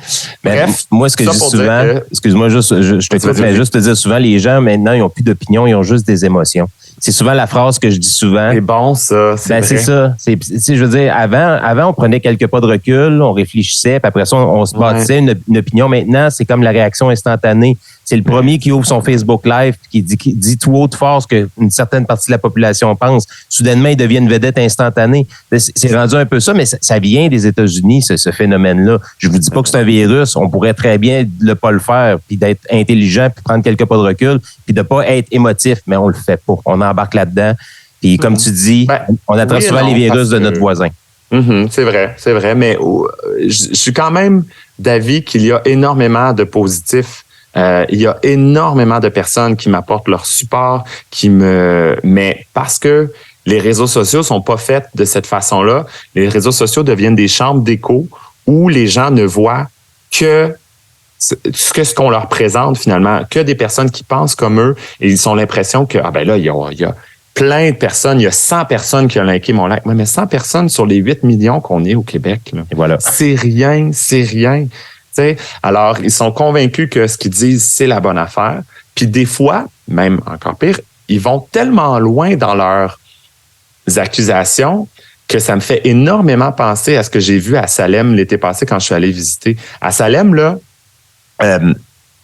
Bref, moi, ce que je dis souvent, excuse-moi, je te coupe, mais juste te dire souvent, les gens, maintenant, ils n'ont plus d'opinion, ils ont juste des émotions. C'est souvent la phrase que je dis souvent. C'est bon, ça. C'est ça. Je veux dire, avant, on prenait quelques pas de recul, on réfléchissait, puis après ça, on se bâtissait une opinion. Maintenant, c'est comme la réaction instantanée. C'est le premier qui ouvre son Facebook Live qui dit tout haut de force qu'une certaine partie de la population pense. Soudainement, il devient une vedette instantanée. C'est rendu un peu ça, mais ça vient des États-Unis, ce phénomène-là. Je vous dis pas que c'est un virus. On pourrait très bien ne pas le faire, puis d'être intelligent, puis prendre quelques pas de recul, puis de pas être émotif, mais on le fait pas. On embarque là-dedans. Puis comme tu dis, on attrape souvent les virus de notre voisin. C'est vrai. Mais je suis quand même d'avis qu'il y a énormément de positifs. Il y a énormément de personnes qui m'apportent leur support, mais parce que les réseaux sociaux sont pas faits de cette façon-là, les réseaux sociaux deviennent des chambres d'écho où les gens ne voient que ce qu'on leur présente finalement, que des personnes qui pensent comme eux et ils ont l'impression que il y a plein de personnes, il y a 100 personnes qui ont liké mon like. Mais 100 personnes sur les 8 millions qu'on est au Québec, là, et voilà. C'est rien. T'sais, alors, ils sont convaincus que ce qu'ils disent, c'est la bonne affaire. Puis des fois, même encore pire, ils vont tellement loin dans leurs accusations que ça me fait énormément penser à ce que j'ai vu à Salem l'été passé quand je suis allé visiter. À Salem, là,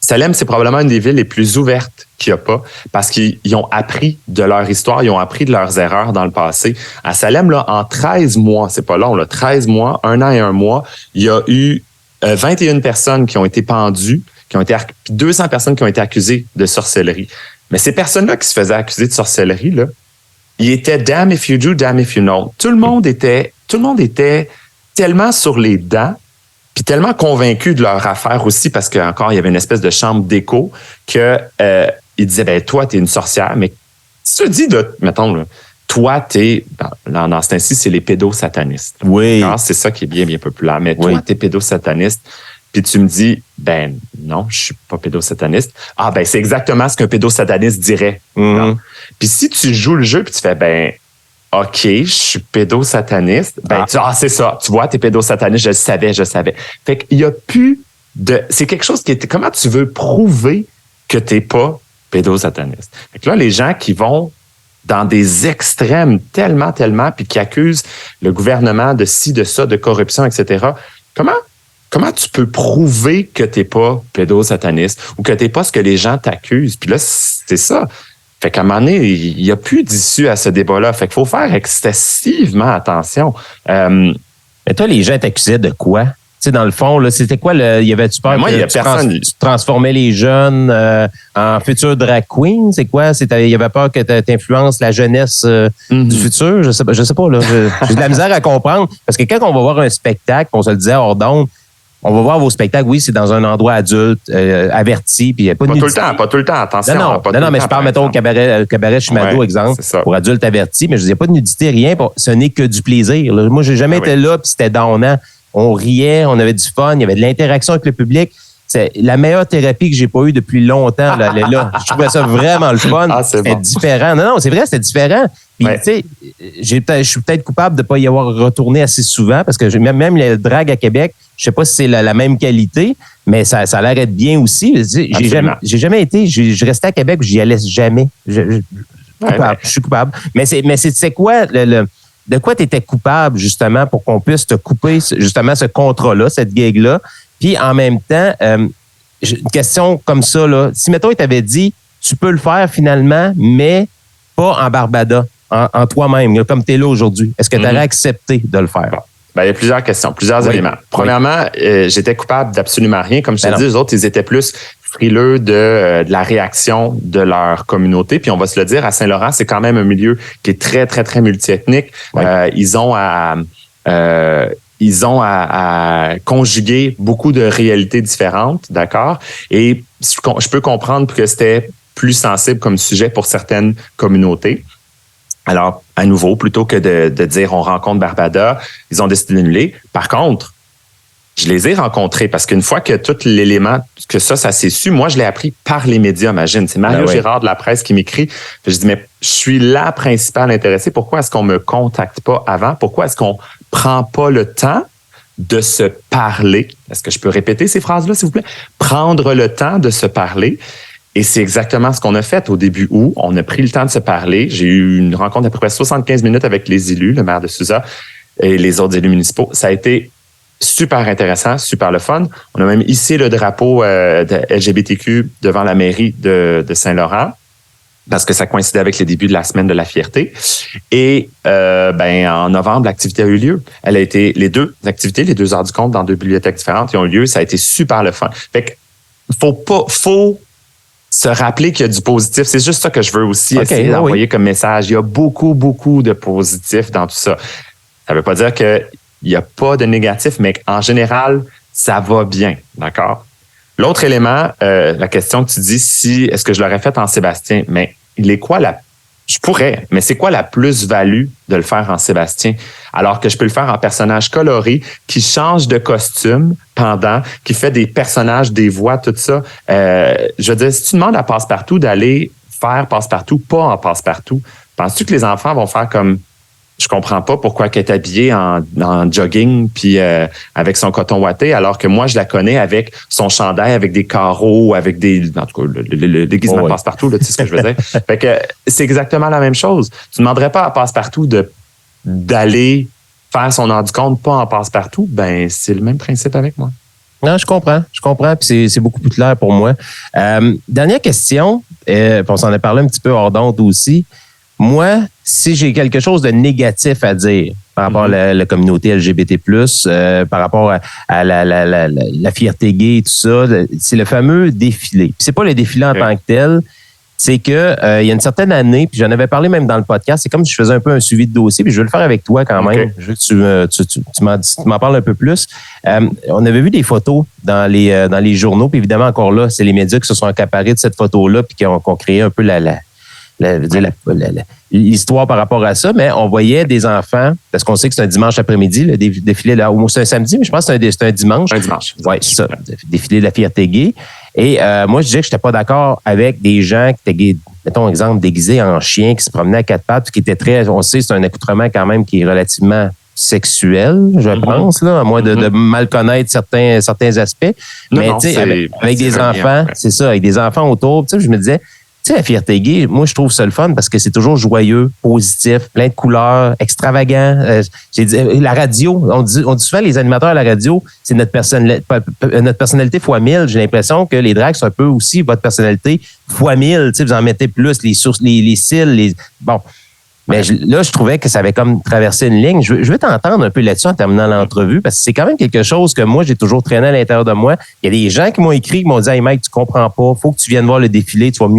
Salem, c'est probablement une des villes les plus ouvertes qu'il n'y a pas parce qu'ils ont appris de leur histoire, ils ont appris de leurs erreurs dans le passé. À Salem, là, en 13 mois, c'est pas long, là, 13 mois, 1 an et 1 mois, il y a eu 21 personnes qui ont été pendues, qui ont été 200 personnes qui ont été accusées de sorcellerie. Mais ces personnes-là qui se faisaient accuser de sorcellerie, là, ils étaient damn if you do, damn if you don't. Tout le monde était tellement sur les dents, puis tellement convaincu de leur affaire aussi, parce qu'encore, il y avait une espèce de chambre d'écho que ils disaient, ben toi, t'es une sorcière, mais si tu dis, là, mettons, là, toi, t'es, dans ce temps-ci, c'est les pédosatanistes. Oui. Alors, c'est ça qui est bien, bien populaire. Mais toi, t'es pédosataniste, puis tu me dis, ben non, je suis pas pédosataniste. Ah, ben c'est exactement ce qu'un pédosataniste dirait. Mm-hmm. Puis si tu joues le jeu, puis tu fais, ben OK, je suis pédosataniste. Ben, c'est ça. Tu vois, t'es pédosataniste. Je le savais. Fait qu'il y a plus de... C'est quelque chose qui était... Comment tu veux prouver que t'es pas pédosataniste? Fait que là, les gens qui vont dans des extrêmes tellement, puis qui accusent le gouvernement de ci, de ça, de corruption, etc. Comment tu peux prouver que t'es pas pédosataniste ou que t'es pas ce que les gens t'accusent? Puis là, c'est ça. Fait qu'à un moment donné, il n'y a plus d'issue à ce débat-là. Fait qu'il faut faire excessivement attention. Mais toi, les gens t'accusaient de quoi? Tu sais, dans le fond, là, c'était quoi? Il y avait-tu peur que tu transformais les jeunes en futurs drag queens? C'est quoi? Il y avait peur que tu influences la jeunesse du futur? Je sais pas. Là, j'ai de la misère à comprendre. Parce que quand on va voir un spectacle, on se le disait hors d'onde, on va voir vos spectacles, oui, c'est dans un endroit adulte, averti, puis il n'y a pas de nudité. Pas tout le temps, attention. Non, mais je parle, mettons, au cabaret Chimado, exemple, pour adultes avertis, mais je disais pas de nudité, rien, ce n'est que du plaisir. Là. Moi, j'ai jamais été là, puis c'était donnant. On riait, on avait du fun, il y avait de l'interaction avec le public. C'est la meilleure thérapie que j'ai pas eue depuis longtemps. Là. Je trouvais ça vraiment le fun. C'était différent. Non, c'est vrai, c'était différent. Puis, tu sais, je suis peut-être coupable de ne pas y avoir retourné assez souvent parce que même le drag à Québec, je sais pas si c'est la même qualité, mais ça a l'air d'être bien aussi. J'ai jamais été, je restais à Québec, j'y allais jamais. Je suis coupable. Mais c'est quoi de quoi tu étais coupable, justement, pour qu'on puisse te couper, justement, ce contrat-là, cette gig-là? Puis, en même temps, une question comme ça, là, si, mettons, il t'avait dit, tu peux le faire finalement, mais pas en Barbada, en toi-même, comme tu es là aujourd'hui, est-ce que tu aurais accepté de le faire? Ben, il y a plusieurs questions, plusieurs éléments. Premièrement, j'étais coupable d'absolument rien. Comme je te dis, eux autres, ils étaient plus frileux de la réaction de leur communauté. Puis on va se le dire, à Saint-Laurent, c'est quand même un milieu qui est très, très, très multiethnique. Ils ont à conjuguer beaucoup de réalités différentes, d'accord? Et je peux comprendre que c'était plus sensible comme sujet pour certaines communautés. Alors, à nouveau, plutôt que de dire on rencontre Barbada, ils ont décidé d'annuler. Par contre, je les ai rencontrés parce qu'une fois que tout l'élément, que ça s'est su, moi, je l'ai appris par les médias, imagine. C'est Mario Girard de La Presse qui m'écrit. Je dis, mais je suis la principale intéressée. Pourquoi est-ce qu'on me contacte pas avant? Pourquoi est-ce qu'on prend pas le temps de se parler? Est-ce que je peux répéter ces phrases-là, s'il vous plaît? Prendre le temps de se parler. Et c'est exactement ce qu'on a fait au début août. On a pris le temps de se parler. J'ai eu une rencontre d'à peu près 75 minutes avec les élus, le maire de Susa et les autres élus municipaux. Ça a été super intéressant, super le fun. On a même hissé le drapeau de LGBTQ devant la mairie de Saint-Laurent parce que ça coïncidait avec les débuts de la semaine de la fierté. Et en novembre, l'activité a eu lieu. Elle a été les deux activités, les 2 heures du compte dans 2 bibliothèques différentes, qui ont eu lieu. Ça a été super le fun. Fait que faut se rappeler qu'il y a du positif. C'est juste ça que je veux aussi essayer d'envoyer comme message. Il y a beaucoup, beaucoup de positifs dans tout ça. Ça veut pas dire qu'il n'y a pas de négatif, mais en général, ça va bien. D'accord? L'autre élément, la question que tu dis, est-ce que je l'aurais fait en Sébastien? Mais il est quoi je pourrais, mais c'est quoi la plus-value de le faire en Sébastien? Alors que je peux le faire en personnage coloré, qui change de costume qui fait des personnages, des voix, tout ça. Je veux dire, si tu demandes à Passepartout d'aller faire Passepartout, pas en Passepartout, penses-tu que les enfants vont faire comme... Je comprends pas pourquoi elle est habillée en jogging puis avec son coton ouaté, alors que moi, je la connais avec son chandail, avec des carreaux, avec en tout cas, le déguisement de Passepartout, là, tu sais ce que je veux dire. Fait que c'est exactement la même chose. Tu ne demanderais pas à Passepartout d'aller faire son heure du compte, pas en Passepartout. Ben, c'est le même principe avec moi. Non, je comprends, puis c'est beaucoup plus clair pour moi. Dernière question, puis on s'en a parlé un petit peu hors d'onde aussi. moi, si j'ai quelque chose de négatif à dire par rapport à la communauté LGBT+, par rapport à la fierté gay et tout ça, c'est le fameux défilé. Puis c'est pas le défilé en tant que tel, c'est que il y a une certaine année, puis j'en avais parlé même dans le podcast, c'est comme si je faisais un peu un suivi de dossier, puis je veux le faire avec toi quand même. Je veux que tu m'en parles un peu plus. On avait vu des photos dans les journaux, puis évidemment encore là, c'est les médias qui se sont accaparés de cette photo-là, puis qui ont créé un peu l'histoire par rapport à ça, mais on voyait des enfants, parce qu'on sait que c'est un dimanche après-midi, le défilé là, ou c'est un samedi, mais je pense que c'est un dimanche. Un dimanche. Oui, c'est ça, défilé de la fierté gay. Et moi, je disais que je n'étais pas d'accord avec des gens qui étaient gays, mettons exemple, déguisés en chien, qui se promenaient à quatre pattes, qui étaient très, on sait, c'est un accoutrement quand même qui est relativement sexuel, je pense, là, à moins de mal connaître certains aspects. Mais tu sais, avec des enfants, c'est ça, avec des enfants autour, tu sais, je me disais, tu sais, la fierté gay, moi, je trouve ça le fun parce que c'est toujours joyeux, positif, plein de couleurs, extravagant. J'ai dit, la radio, on dit souvent les animateurs à la radio, c'est notre personnalité fois 1000. J'ai l'impression que les drags, c'est un peu aussi votre personnalité fois 1000. Tu sais, vous en mettez plus, les sources, les cils, bon. Mais là, je trouvais que ça avait comme traversé une ligne. Je veux t'entendre un peu là-dessus en terminant l'entrevue, parce que c'est quand même quelque chose que moi, j'ai toujours traîné à l'intérieur de moi. Il y a des gens qui m'ont écrit, qui m'ont dit « Hey Mike, tu comprends pas, faut que tu viennes voir le défilé, tu vas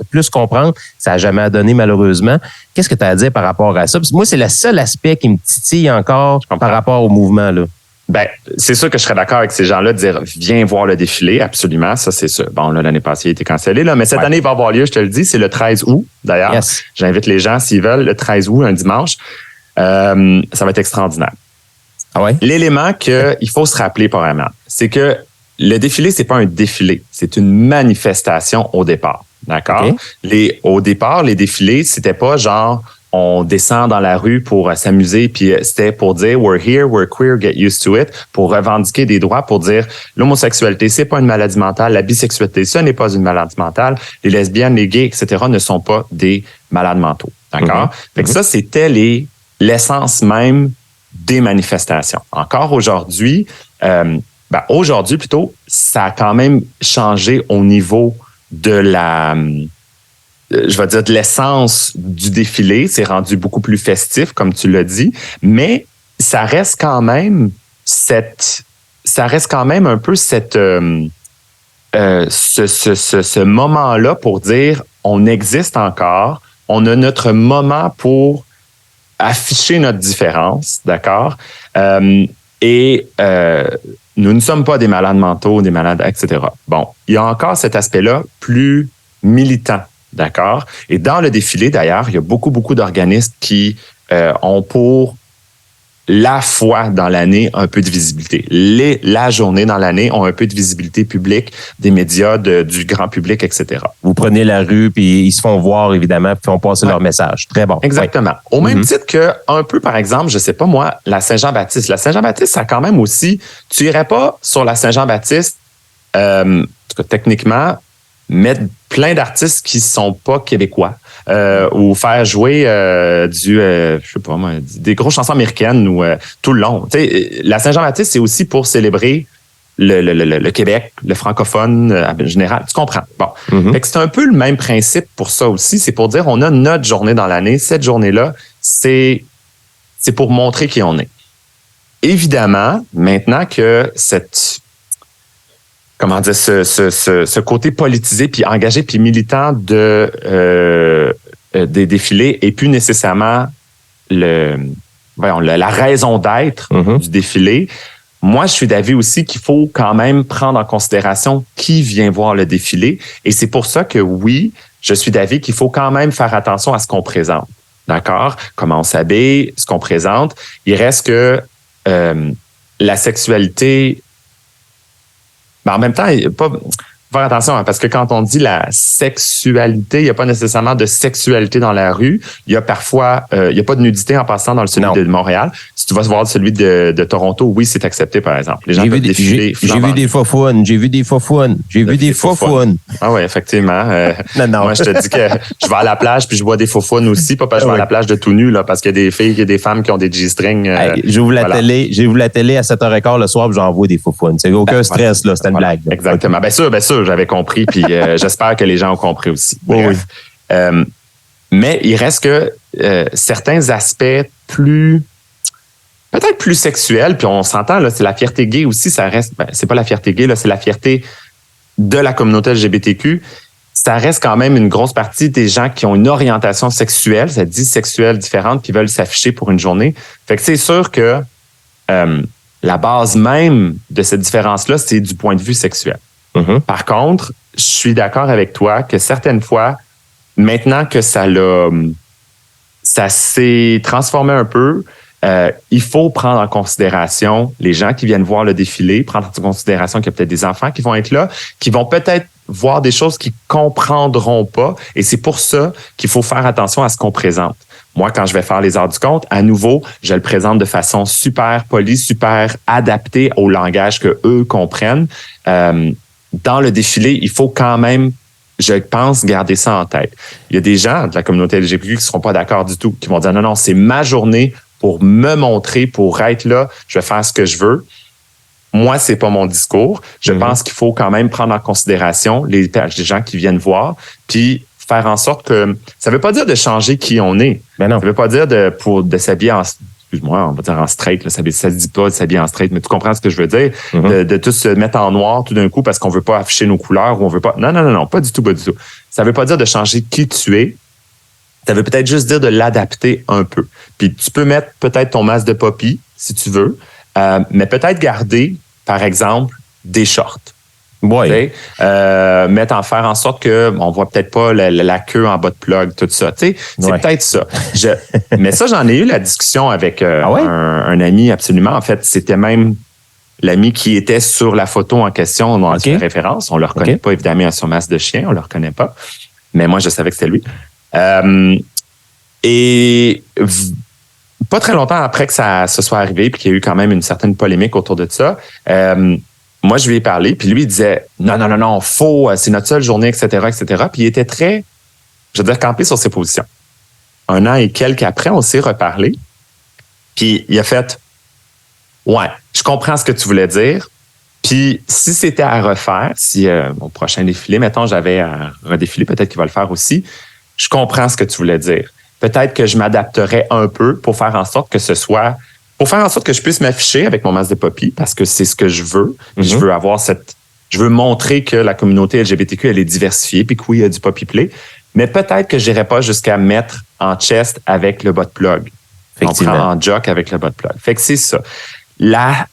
plus comprendre. » Ça n'a jamais donné, malheureusement. Qu'est-ce que tu as à dire par rapport à ça? Parce que moi, c'est le seul aspect qui me titille encore par rapport au mouvement, là. Ben, c'est sûr que je serais d'accord avec ces gens-là de dire viens voir le défilé, absolument, ça c'est sûr. Bon, là, l'année passée, il a été cancellé, là, mais cette année, il va avoir lieu, je te le dis, c'est le 13 août, d'ailleurs. Yes. J'invite les gens, s'ils veulent, le 13 août, un dimanche. Ça va être extraordinaire. Ah ouais? L'élément qu'il faut se rappeler, probablement, c'est que le défilé, c'est pas un défilé, c'est une manifestation au départ. D'accord? Okay. Au départ, les défilés, c'était pas genre on descend dans la rue pour s'amuser, puis c'était pour dire « We're here, we're queer, get used to it », pour revendiquer des droits, pour dire « L'homosexualité, c'est pas une maladie mentale, la bisexualité, ce n'est pas une maladie mentale, les lesbiennes, les gays, etc. ne sont pas des malades mentaux. » D'accord? Fait que ça, c'était l'essence même des manifestations. Encore aujourd'hui, aujourd'hui plutôt, ça a quand même changé au niveau de je vais dire de l'essence du défilé, c'est rendu beaucoup plus festif, comme tu l'as dit, mais ça reste quand même un peu ce moment-là pour dire on existe encore, on a notre moment pour afficher notre différence, d'accord? Et nous ne sommes pas des malades mentaux, des malades, etc. Bon, il y a encore cet aspect-là plus militant. D'accord? Et dans le défilé, d'ailleurs, il y a beaucoup d'organismes qui ont pour la fois dans l'année un peu de visibilité. La journée dans l'année ont un peu de visibilité publique, des médias, du grand public, etc. Vous prenez la rue, puis ils se font voir, évidemment, puis font passer leur message. Très bon. Exactement. Au même titre que, un peu, par exemple, je sais pas moi, la Saint-Jean-Baptiste. La Saint-Jean-Baptiste, ça quand même aussi, tu irais pas sur la Saint-Jean-Baptiste, en tout cas, techniquement, mettre plein d'artistes qui sont pas québécois ou faire jouer je sais pas moi, des grosses chansons américaines ou tout le long. Tu sais, la Saint-Jean-Baptiste, c'est aussi pour célébrer le Québec, le francophone en général. Tu comprends? Bon. Fait que c'est un peu le même principe pour ça aussi. C'est pour dire on a notre journée dans l'année. Cette journée-là, c'est pour montrer qui on est. Évidemment, maintenant que ce côté politisé puis engagé puis militant des défilés est plus nécessairement la raison d'être du défilé. Moi, je suis d'avis aussi qu'il faut quand même prendre en considération qui vient voir le défilé. Et c'est pour ça que oui, je suis d'avis qu'il faut quand même faire attention à ce qu'on présente. D'accord? Comment on s'habille, ce qu'on présente. Il reste que la sexualité... Mais en même temps, il n'y a pas... Faire attention, parce que quand on dit la sexualité, il n'y a pas nécessairement de sexualité dans la rue. Il y a parfois, il n'y a pas de nudité en passant dans celui de Montréal. Si tu vas voir celui de Toronto, oui, c'est accepté, par exemple. Les gens peuvent défiler. J'ai vu des faux faunes. Ah oui, effectivement. Non. Moi, je te dis que je vais à la plage puis je vois des faux faunes aussi, pas parce que je vais à la plage de tout nu, là, parce qu'il y a des filles, il y a des femmes qui ont des G-strings. J'ouvre la télé à 7h15 le soir puis j'envoie des faux faunes. C'est aucun stress, là. C'était une blague. Là. Exactement. Bien sûr, j'avais compris, puis j'espère que les gens ont compris aussi. Oui. Mais il reste que certains aspects peut-être plus sexuels, puis on s'entend, là, c'est la fierté gay aussi, ça reste, c'est pas la fierté gay, là, c'est la fierté de la communauté LGBTQ. Ça reste quand même une grosse partie des gens qui ont une orientation sexuelle, ça dit sexuelle différente, qui veulent s'afficher pour une journée. Fait que c'est sûr que la base même de cette différence-là, c'est du point de vue sexuel. Mm-hmm. Par contre, je suis d'accord avec toi que certaines fois, maintenant que ça s'est transformé un peu, il faut prendre en considération les gens qui viennent voir le défilé, prendre en considération qu'il y a peut-être des enfants qui vont être là, qui vont peut-être voir des choses qu'ils comprendront pas. Et c'est pour ça qu'il faut faire attention à ce qu'on présente. Moi, quand je vais faire les heures du compte, à nouveau, je le présente de façon super polie, super adaptée au langage que eux comprennent. Dans le défilé, il faut quand même, je pense, garder ça en tête. Il y a des gens de la communauté LGBTQ qui ne seront pas d'accord du tout, qui vont dire non, c'est ma journée pour me montrer, pour être là, je vais faire ce que je veux. Moi, c'est pas mon discours. Je pense qu'il faut quand même prendre en considération les gens qui viennent voir, puis faire en sorte que ça veut pas dire de changer qui on est. Ben non. Ça veut pas dire de s'habiller en, excuse-moi, on va dire en straight, là, ça se dit pas de s'habiller en straight, mais tu comprends ce que je veux dire, de tous se mettre en noir tout d'un coup parce qu'on veut pas afficher nos couleurs ou on veut pas. Non, pas du tout, pas du tout. Ça veut pas dire de changer qui tu es. Ça veut peut-être juste dire de l'adapter un peu. Puis tu peux mettre peut-être ton masque de poppy, si tu veux, mais peut-être garder, par exemple, des shorts. Oui. Faire en sorte qu'on voit peut-être pas la queue en bas de plug, tout ça. C'est peut-être ça. Mais ça, j'en ai eu la discussion avec un ami absolument. En fait, c'était même l'ami qui était sur la photo en question. On a fait référence. On ne le reconnaît pas, évidemment, à son masque de chien. On ne le reconnaît pas. Mais moi, je savais que c'était lui. Et pas très longtemps après que ça se soit arrivé puis qu'il y a eu quand même une certaine polémique autour de ça, moi, je lui ai parlé, puis lui, il disait non, c'est notre seule journée, etc., etc. Puis il était très, je veux dire, campé sur ses positions. 1 an et quelques après, on s'est reparlé, puis il a fait ouais, je comprends ce que tu voulais dire. Puis si c'était à refaire, si mon prochain défilé, mettons, j'avais à redéfiler, peut-être qu'il va le faire aussi, je comprends ce que tu voulais dire. Peut-être que je m'adapterais un peu pour faire en sorte que je puisse m'afficher avec mon masque de poppy parce que c'est ce que je veux. Je veux avoir je veux montrer que la communauté LGBTQ, elle est diversifiée puis que oui, il y a du poppy play. Mais peut-être que je n'irai pas jusqu'à mettre en chest avec le bot plug. On prend en jock avec le bot plug. Fait que c'est ça. La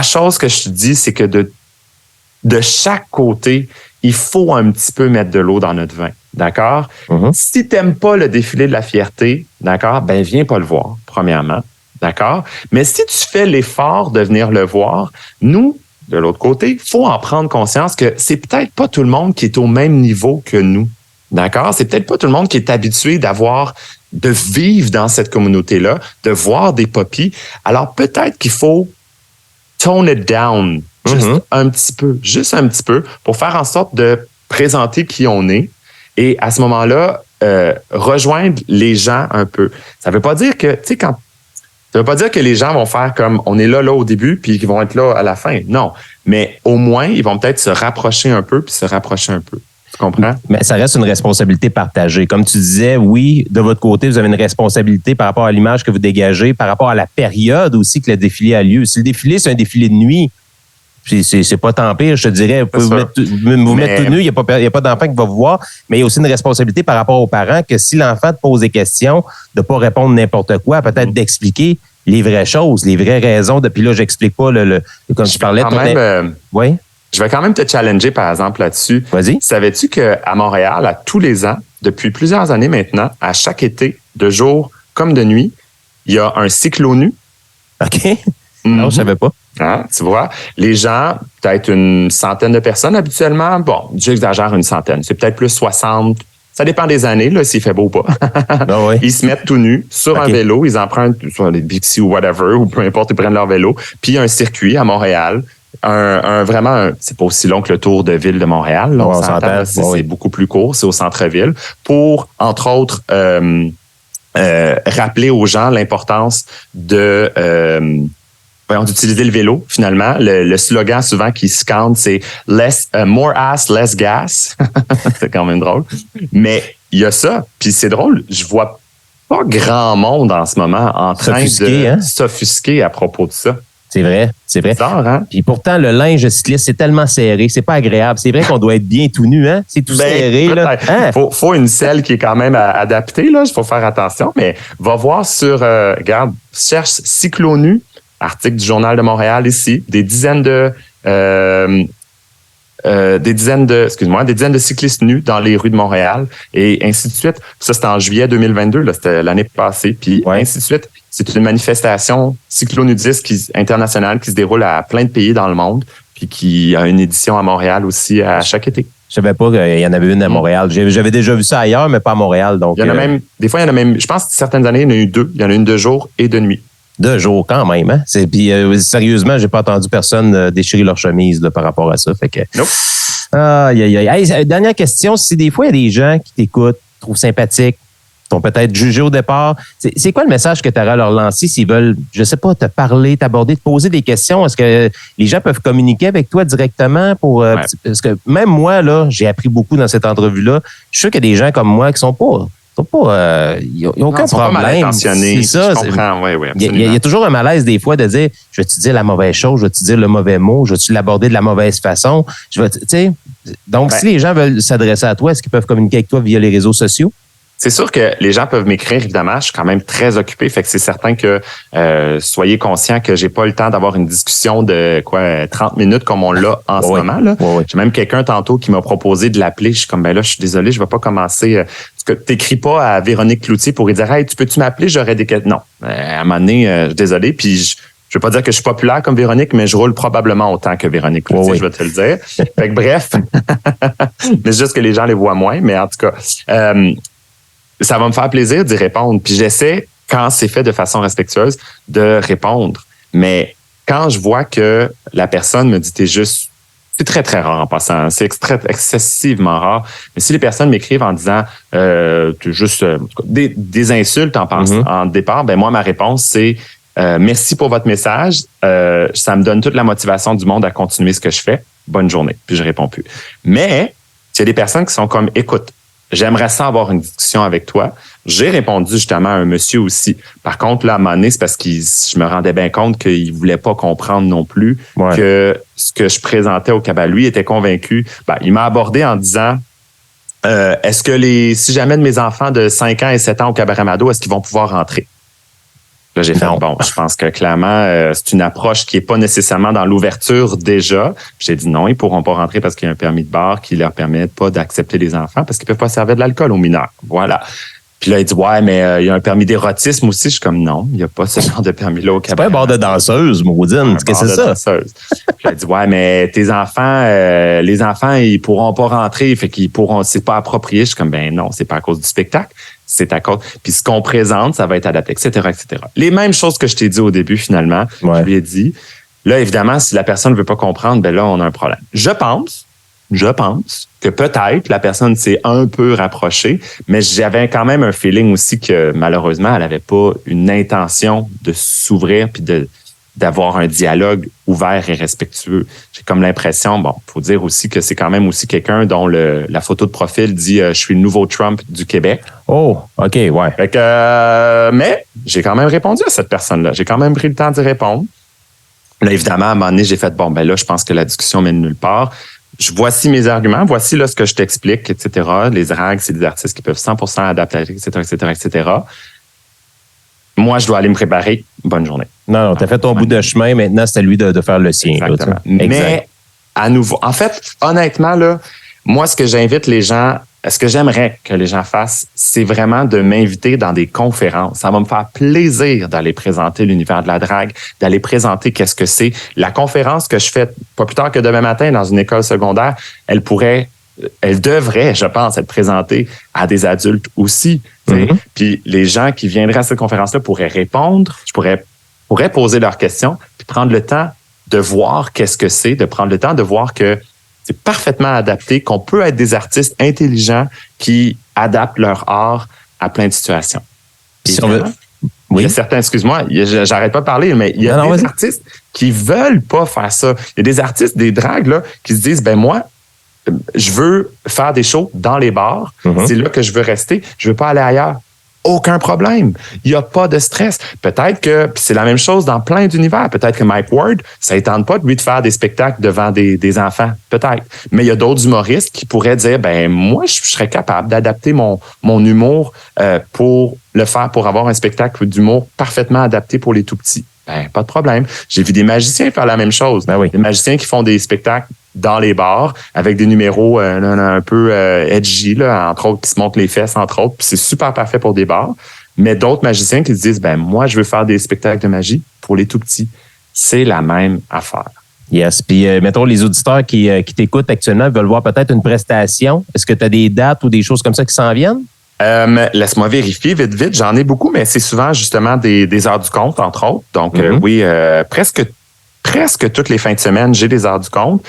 chose que je te dis, c'est que de chaque côté, il faut un petit peu mettre de l'eau dans notre vin. D'accord? Si tu n'aimes pas le défilé de la fierté, d'accord, ben viens pas le voir, premièrement. D'accord? Mais si tu fais l'effort de venir le voir, nous, de l'autre côté, il faut en prendre conscience que c'est peut-être pas tout le monde qui est au même niveau que nous. D'accord? C'est peut-être pas tout le monde qui est habitué de vivre dans cette communauté-là, de voir des poppies. Alors peut-être qu'il faut tone it down juste un petit peu pour faire en sorte de présenter qui on est. Et à ce moment-là, rejoindre les gens un peu. Ça veut pas dire que, ça veut pas dire que les gens vont faire comme on est là au début puis qu'ils vont être là à la fin. Non. Mais au moins, ils vont peut-être se rapprocher un peu puis se rapprocher un peu. Tu comprends? Mais ça reste une responsabilité partagée. Comme tu disais, oui, de votre côté, vous avez une responsabilité par rapport à l'image que vous dégagez, par rapport à la période aussi que le défilé a lieu. Si le défilé, c'est un défilé de nuit, puis c'est pas tant pire, je te dirais. Vous pouvez vous mettre tout nu, il n'y a pas d'enfant qui va vous voir, mais il y a aussi une responsabilité par rapport aux parents que si l'enfant te pose des questions, de ne pas répondre n'importe quoi, peut-être d'expliquer les vraies choses, les vraies raisons. Puis là, j'explique pas comme tu parlais. Oui. Je vais quand même te challenger, par exemple, là-dessus. Vas-y. Savais-tu qu'à Montréal, à tous les ans, depuis plusieurs années maintenant, à chaque été, de jour comme de nuit, il y a un cyclo-nu? OK. Non, je savais pas. Hein, tu vois, les gens, peut-être une centaine de personnes habituellement, bon, j'exagère une centaine, c'est peut-être plus 60, ça dépend des années, là, s'il fait beau ou pas. Oui. Ils se mettent tout nus sur un vélo, ils empruntent soit les Bixi ou whatever, ou peu importe, ils prennent leur vélo, puis il y a un circuit à Montréal, c'est pas aussi long que le tour de ville de Montréal, là, on s'entend, c'est beaucoup plus court, c'est au centre-ville, pour, entre autres, rappeler aux gens l'importance d'utiliser le vélo, finalement. Le slogan souvent qui scande, c'est more ass, less gas. C'est quand même drôle. Mais il y a ça. Puis c'est drôle, je vois pas grand monde en ce moment en train de s'offusquer à propos de ça. C'est vrai. Bizarre, hein? Puis pourtant, le linge cycliste, c'est tellement serré. C'est pas agréable. C'est vrai qu'on doit être bien tout nu, hein? C'est tout serré, là. Hein? Faut une selle qui est quand même adaptée, là. Il faut faire attention. Mais va voir sur, regarde, cherche Cyclo-nu, article du Journal de Montréal ici, des dizaines de cyclistes nus dans les rues de Montréal et ainsi de suite. Ça, c'était en juillet 2022, là, c'était l'année passée, puis ainsi de suite. C'est une manifestation cyclonudiste internationale qui se déroule à plein de pays dans le monde, puis qui a une édition à Montréal aussi à chaque été. Je savais pas qu'il y en avait une à Montréal. J'avais déjà vu ça ailleurs, mais pas à Montréal. Donc, il y en a même, des fois, il y en a même, je pense que certaines années, il y en a eu 2. Il y en a une de jour et de nuit. 2 jours quand même, hein? Puis sérieusement, j'ai pas entendu personne déchirer leur chemise là, par rapport à ça. Fait que. Nope. Hey, dernière question, si des fois il y a des gens qui t'écoutent, trouvent sympathique, t'ont peut-être jugé au départ, c'est quoi le message que tu auras à leur lancer s'ils veulent, je sais pas, te parler, t'aborder, te poser des questions? Est-ce que les gens peuvent communiquer avec toi directement pour parce que même moi, là, j'ai appris beaucoup dans cette entrevue-là. Je suis sûr qu'il y a des gens comme moi qui sont pas. Ils n'ont aucun problème. C'est ça. Je comprends. Il y a toujours un malaise des fois de dire, je vais te dire la mauvaise chose, je vais te dire le mauvais mot, je vais te l'aborder de la mauvaise façon. Donc, si les gens veulent s'adresser à toi, est-ce qu'ils peuvent communiquer avec toi via les réseaux sociaux? C'est sûr que les gens peuvent m'écrire, évidemment. Je suis quand même très occupé. Fait que c'est certain que soyez conscients que j'ai pas le temps d'avoir une discussion de 30 minutes comme on l'a en ce moment. Là. J'ai même quelqu'un tantôt qui m'a proposé de l'appeler. Je suis comme, ben là, je suis désolé, je vais pas commencer. Parce que t'écris pas à Véronique Cloutier pour lui dire, hey, peux-tu m'appeler? J'aurais des questions. Non. À un moment donné, je suis désolé. Puis je veux pas dire que je suis populaire comme Véronique, mais je roule probablement autant que Véronique Cloutier, je vais te le dire. Fait que bref. Mais c'est juste que les gens les voient moins. Mais en tout cas, ça va me faire plaisir d'y répondre. Puis j'essaie, quand c'est fait de façon respectueuse, de répondre. Mais quand je vois que la personne me dit c'est très, très rare en passant, c'est excessivement rare. Mais si les personnes m'écrivent en disant des insultes en départ, ben moi, ma réponse, c'est merci pour votre message. Ça me donne toute la motivation du monde à continuer ce que je fais. Bonne journée. Puis je réponds plus. Mais il y a des personnes qui sont comme, écoute, j'aimerais ça avoir une discussion avec toi. J'ai répondu justement à un monsieur aussi. Par contre, là, à un moment donné, c'est parce que je me rendais bien compte qu'il voulait pas comprendre non plus que ce que je présentais au cabas. Lui était convaincu. Il m'a abordé en disant, est-ce que si j'amène mes enfants de 5 ans et 7 ans au cabaret Mado, est-ce qu'ils vont pouvoir rentrer? Là, j'ai fait, je pense que clairement, c'est une approche qui est pas nécessairement dans l'ouverture déjà. J'ai dit non, ils pourront pas rentrer parce qu'il y a un permis de bar qui leur permet pas d'accepter les enfants parce qu'ils peuvent pas servir de l'alcool aux mineurs. Voilà. Puis là, il dit, mais il y a un permis d'érotisme aussi. Je suis comme, non, il n'y a pas ce genre de permis-là au Québec. C'est pas un bar de danseuse, Maudine. Qu'est-ce que c'est ça? Danseuse. Puis il dit, mais tes enfants, les enfants, ils pourront pas rentrer. Fait qu'ils pourront, c'est pas approprié. Je suis comme, ben non, c'est pas à cause du spectacle. C'est à cause. Puis ce qu'on présente, ça va être adapté, etc., etc. Les mêmes choses que je t'ai dit au début, finalement. Je lui ai dit. Là, évidemment, si la personne ne veut pas comprendre, ben là, on a un problème. Je pense que peut-être la personne s'est un peu rapprochée, mais j'avais quand même un feeling aussi que malheureusement, elle n'avait pas une intention de s'ouvrir puis d'avoir un dialogue ouvert et respectueux. J'ai comme l'impression, faut dire aussi que c'est quand même aussi quelqu'un dont la photo de profil dit je suis le nouveau Trump du Québec. Oh, OK, ouais. Fait que, mais j'ai quand même répondu à cette personne-là. J'ai quand même pris le temps d'y répondre. Là, évidemment, à un moment donné, j'ai fait là, je pense que la discussion mène nulle part. Voici mes arguments, voici là ce que je t'explique, etc. Les drags, c'est des artistes qui peuvent 100% adapter, etc., etc., etc. Moi, je dois aller me préparer. Bonne journée. Non, tu as fait ton bout de chemin. Maintenant, c'est à lui de faire le sien. Exactement. Là, mais, à nouveau, en fait, honnêtement, là, moi, ce que j'invite les gens, ce que j'aimerais que les gens fassent, c'est vraiment de m'inviter dans des conférences. Ça va me faire plaisir d'aller présenter l'univers de la drague, d'aller présenter qu'est-ce que c'est. La conférence que je fais pas plus tard que demain matin dans une école secondaire, elle devrait, je pense, être présentée à des adultes aussi. Mm-hmm. Puis les gens qui viendraient à cette conférence-là pourraient répondre, je pourrais poser leurs questions, puis prendre le temps de voir qu'est-ce que c'est, de prendre le temps de voir que c'est parfaitement adapté, qu'on peut être des artistes intelligents qui adaptent leur art à plein de situations. Si on veut... Oui. Il y a certains, excuse-moi, j'arrête pas de parler, mais il y a des artistes qui veulent pas faire ça. Il y a des artistes, des dragues, là, qui se disent, moi, je veux faire des shows dans les bars. C'est là que je veux rester. Je veux pas aller ailleurs. Aucun problème. Il n'y a pas de stress. Peut-être que c'est la même chose dans plein d'univers. Peut-être que Mike Ward, ça ne tente pas de lui de faire des spectacles devant des enfants. Peut-être. Mais il y a d'autres humoristes qui pourraient dire, moi, je serais capable d'adapter mon humour pour le faire, pour avoir un spectacle d'humour parfaitement adapté pour les tout petits. Pas de problème. J'ai vu des magiciens faire la même chose. Oui. Des magiciens qui font des spectacles dans les bars avec des numéros un peu edgy, là, entre autres, qui se montrent les fesses, entre autres. Puis c'est super parfait pour des bars. Mais d'autres magiciens qui se disent, moi, je veux faire des spectacles de magie pour les tout petits. C'est la même affaire. Yes. Puis, mettons, les auditeurs qui t'écoutent actuellement veulent voir peut-être une prestation. Est-ce que tu as des dates ou des choses comme ça qui s'en viennent? Laisse-moi vérifier vite. J'en ai beaucoup, mais c'est souvent justement des heures du compte, entre autres. Donc, oui, presque toutes les fins de semaine, j'ai des heures du compte.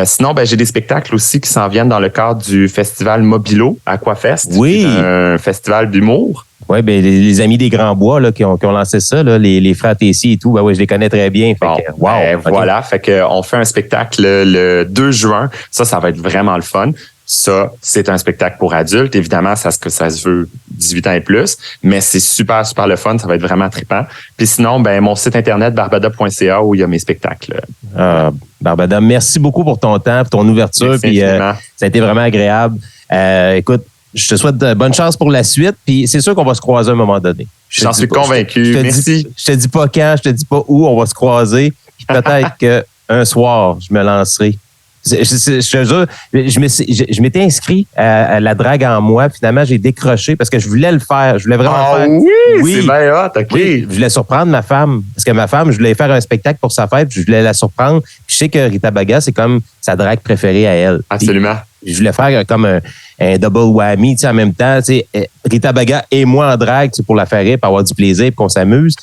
Sinon, j'ai des spectacles aussi qui s'en viennent dans le cadre du festival Mobilo Aquafest. Oui. Un festival d'humour. Oui, les amis des Grands Bois là, qui ont lancé ça, là, les frères Tessier et tout, je les connais très bien. Fait que, okay. Voilà, fait qu'on fait un spectacle le 2 juin. Ça va être vraiment le fun. Ça, c'est un spectacle pour adultes. Évidemment, ça se veut 18 ans et plus, mais c'est super, super le fun. Ça va être vraiment trippant. Puis sinon, mon site internet, barbada.ca, où il y a mes spectacles. Barbada, merci beaucoup pour ton temps, pour ton ouverture. Puis, ça a été vraiment agréable. Écoute, je te souhaite bonne chance pour la suite. Puis c'est sûr qu'on va se croiser à un moment donné. J'en suis convaincu. Merci. Je te dis pas quand, je te dis pas où on va se croiser. Puis peut-être qu'un soir, je me lancerai. Je te jure, je m'étais inscrit à la drague en moi. Finalement, j'ai décroché parce que je voulais le faire. Je voulais vraiment le faire. Oui, c'est bien hot, OK. Oui, je voulais surprendre ma femme. Parce que ma femme, je voulais faire un spectacle pour sa fête. Puis je voulais la surprendre. Puis je sais que Rita Baga, c'est comme sa drague préférée à elle. Absolument. Puis je voulais faire comme un double whammy, en même temps. Rita Baga et moi en drague pour la faire rire, pour avoir du plaisir, pour qu'on s'amuse.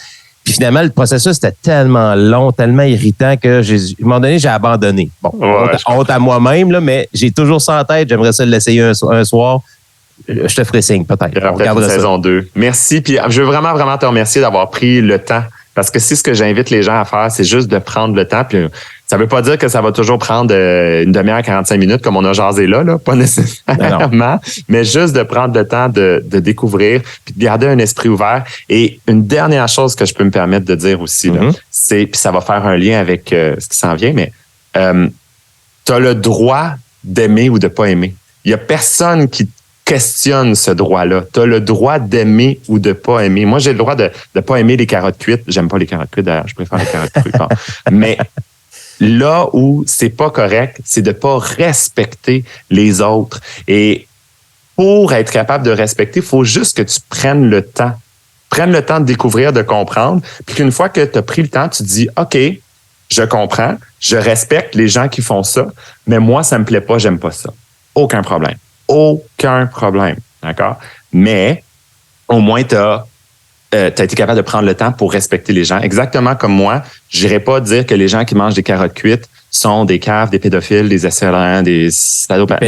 Puis finalement, le processus était tellement long, tellement irritant que, à un moment donné, j'ai abandonné. Bon, honte à moi-même, là, mais j'ai toujours ça en tête. J'aimerais ça l'essayer un soir. Je te ferai signe, peut-être. On regardera ça. Saison 2. Merci. Puis je veux vraiment, vraiment te remercier d'avoir pris le temps. Parce que c'est ce que j'invite les gens à faire, c'est juste de prendre le temps. Puis ça veut pas dire que ça va toujours prendre une demi-heure, 45 minutes comme on a jasé là, pas nécessairement. Mais juste de prendre le temps de découvrir puis de garder un esprit ouvert. Et une dernière chose que je peux me permettre de dire aussi, là, c'est, puis ça va faire un lien avec ce qui s'en vient, mais tu as le droit d'aimer ou de pas aimer. Il y a personne qui questionne ce droit-là. Tu as le droit d'aimer ou de pas aimer. Moi, j'ai le droit de pas aimer les carottes cuites. J'aime pas les carottes cuites, d'ailleurs. Je préfère les carottes crues. Bon. Mais là où c'est pas correct, c'est de pas respecter les autres. Et pour être capable de respecter, il faut juste que tu prennes le temps. Prennes le temps de découvrir, de comprendre. Puis qu'une fois que tu as pris le temps, tu te dis, OK, je comprends, je respecte les gens qui font ça, mais moi, ça me plaît pas, j'aime pas ça. Aucun problème. Aucun problème, d'accord? Mais au moins, tu as été capable de prendre le temps pour respecter les gens. Exactement comme moi, je n'irai pas dire que les gens qui mangent des carottes cuites sont des caves, des pédophiles, des assaillants, des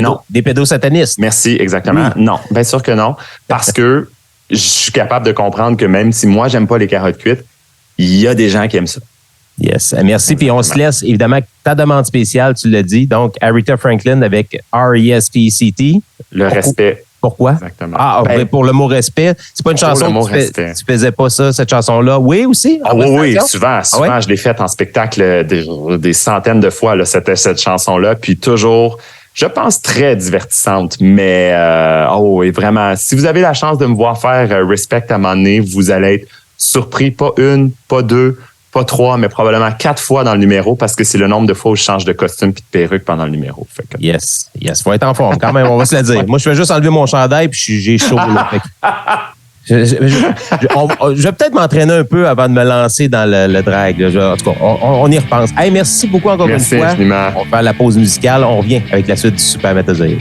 non, des pédosatanistes. Merci, exactement. Oui. Non, bien sûr que non, parce que je suis capable de comprendre que même si moi, j'aime pas les carottes cuites, il y a des gens qui aiment ça. Yes, merci. Puis on se laisse, évidemment, ta demande spéciale, tu l'as dit. Donc, Aretha Franklin avec R-E-S-P-E-C-T. Le respect. Pourquoi? Exactement. Pour le mot respect. C'est pas une chanson que tu faisais pas ça, cette chanson-là. Oui, aussi? Oui, souvent. Je l'ai faite en spectacle des centaines de fois, là, cette chanson-là. Puis toujours, je pense, très divertissante. Mais, oui, vraiment, si vous avez la chance de me voir faire Respect à un moment donné, vous allez être surpris. Pas une, pas deux, pas 3, mais probablement 4 fois dans le numéro parce que c'est le nombre de fois où je change de costume et de perruque pendant le numéro. Fait que... Yes. Faut être en forme quand même, on va se le dire. Moi, je vais juste enlever mon chandail puis j'ai chaud. Là, je vais peut-être m'entraîner un peu avant de me lancer dans le drag. Là. En tout cas, on y repense. Hey, merci beaucoup encore une fois. Infiniment. On va faire la pause musicale. On revient avec la suite du Super Métazoïde.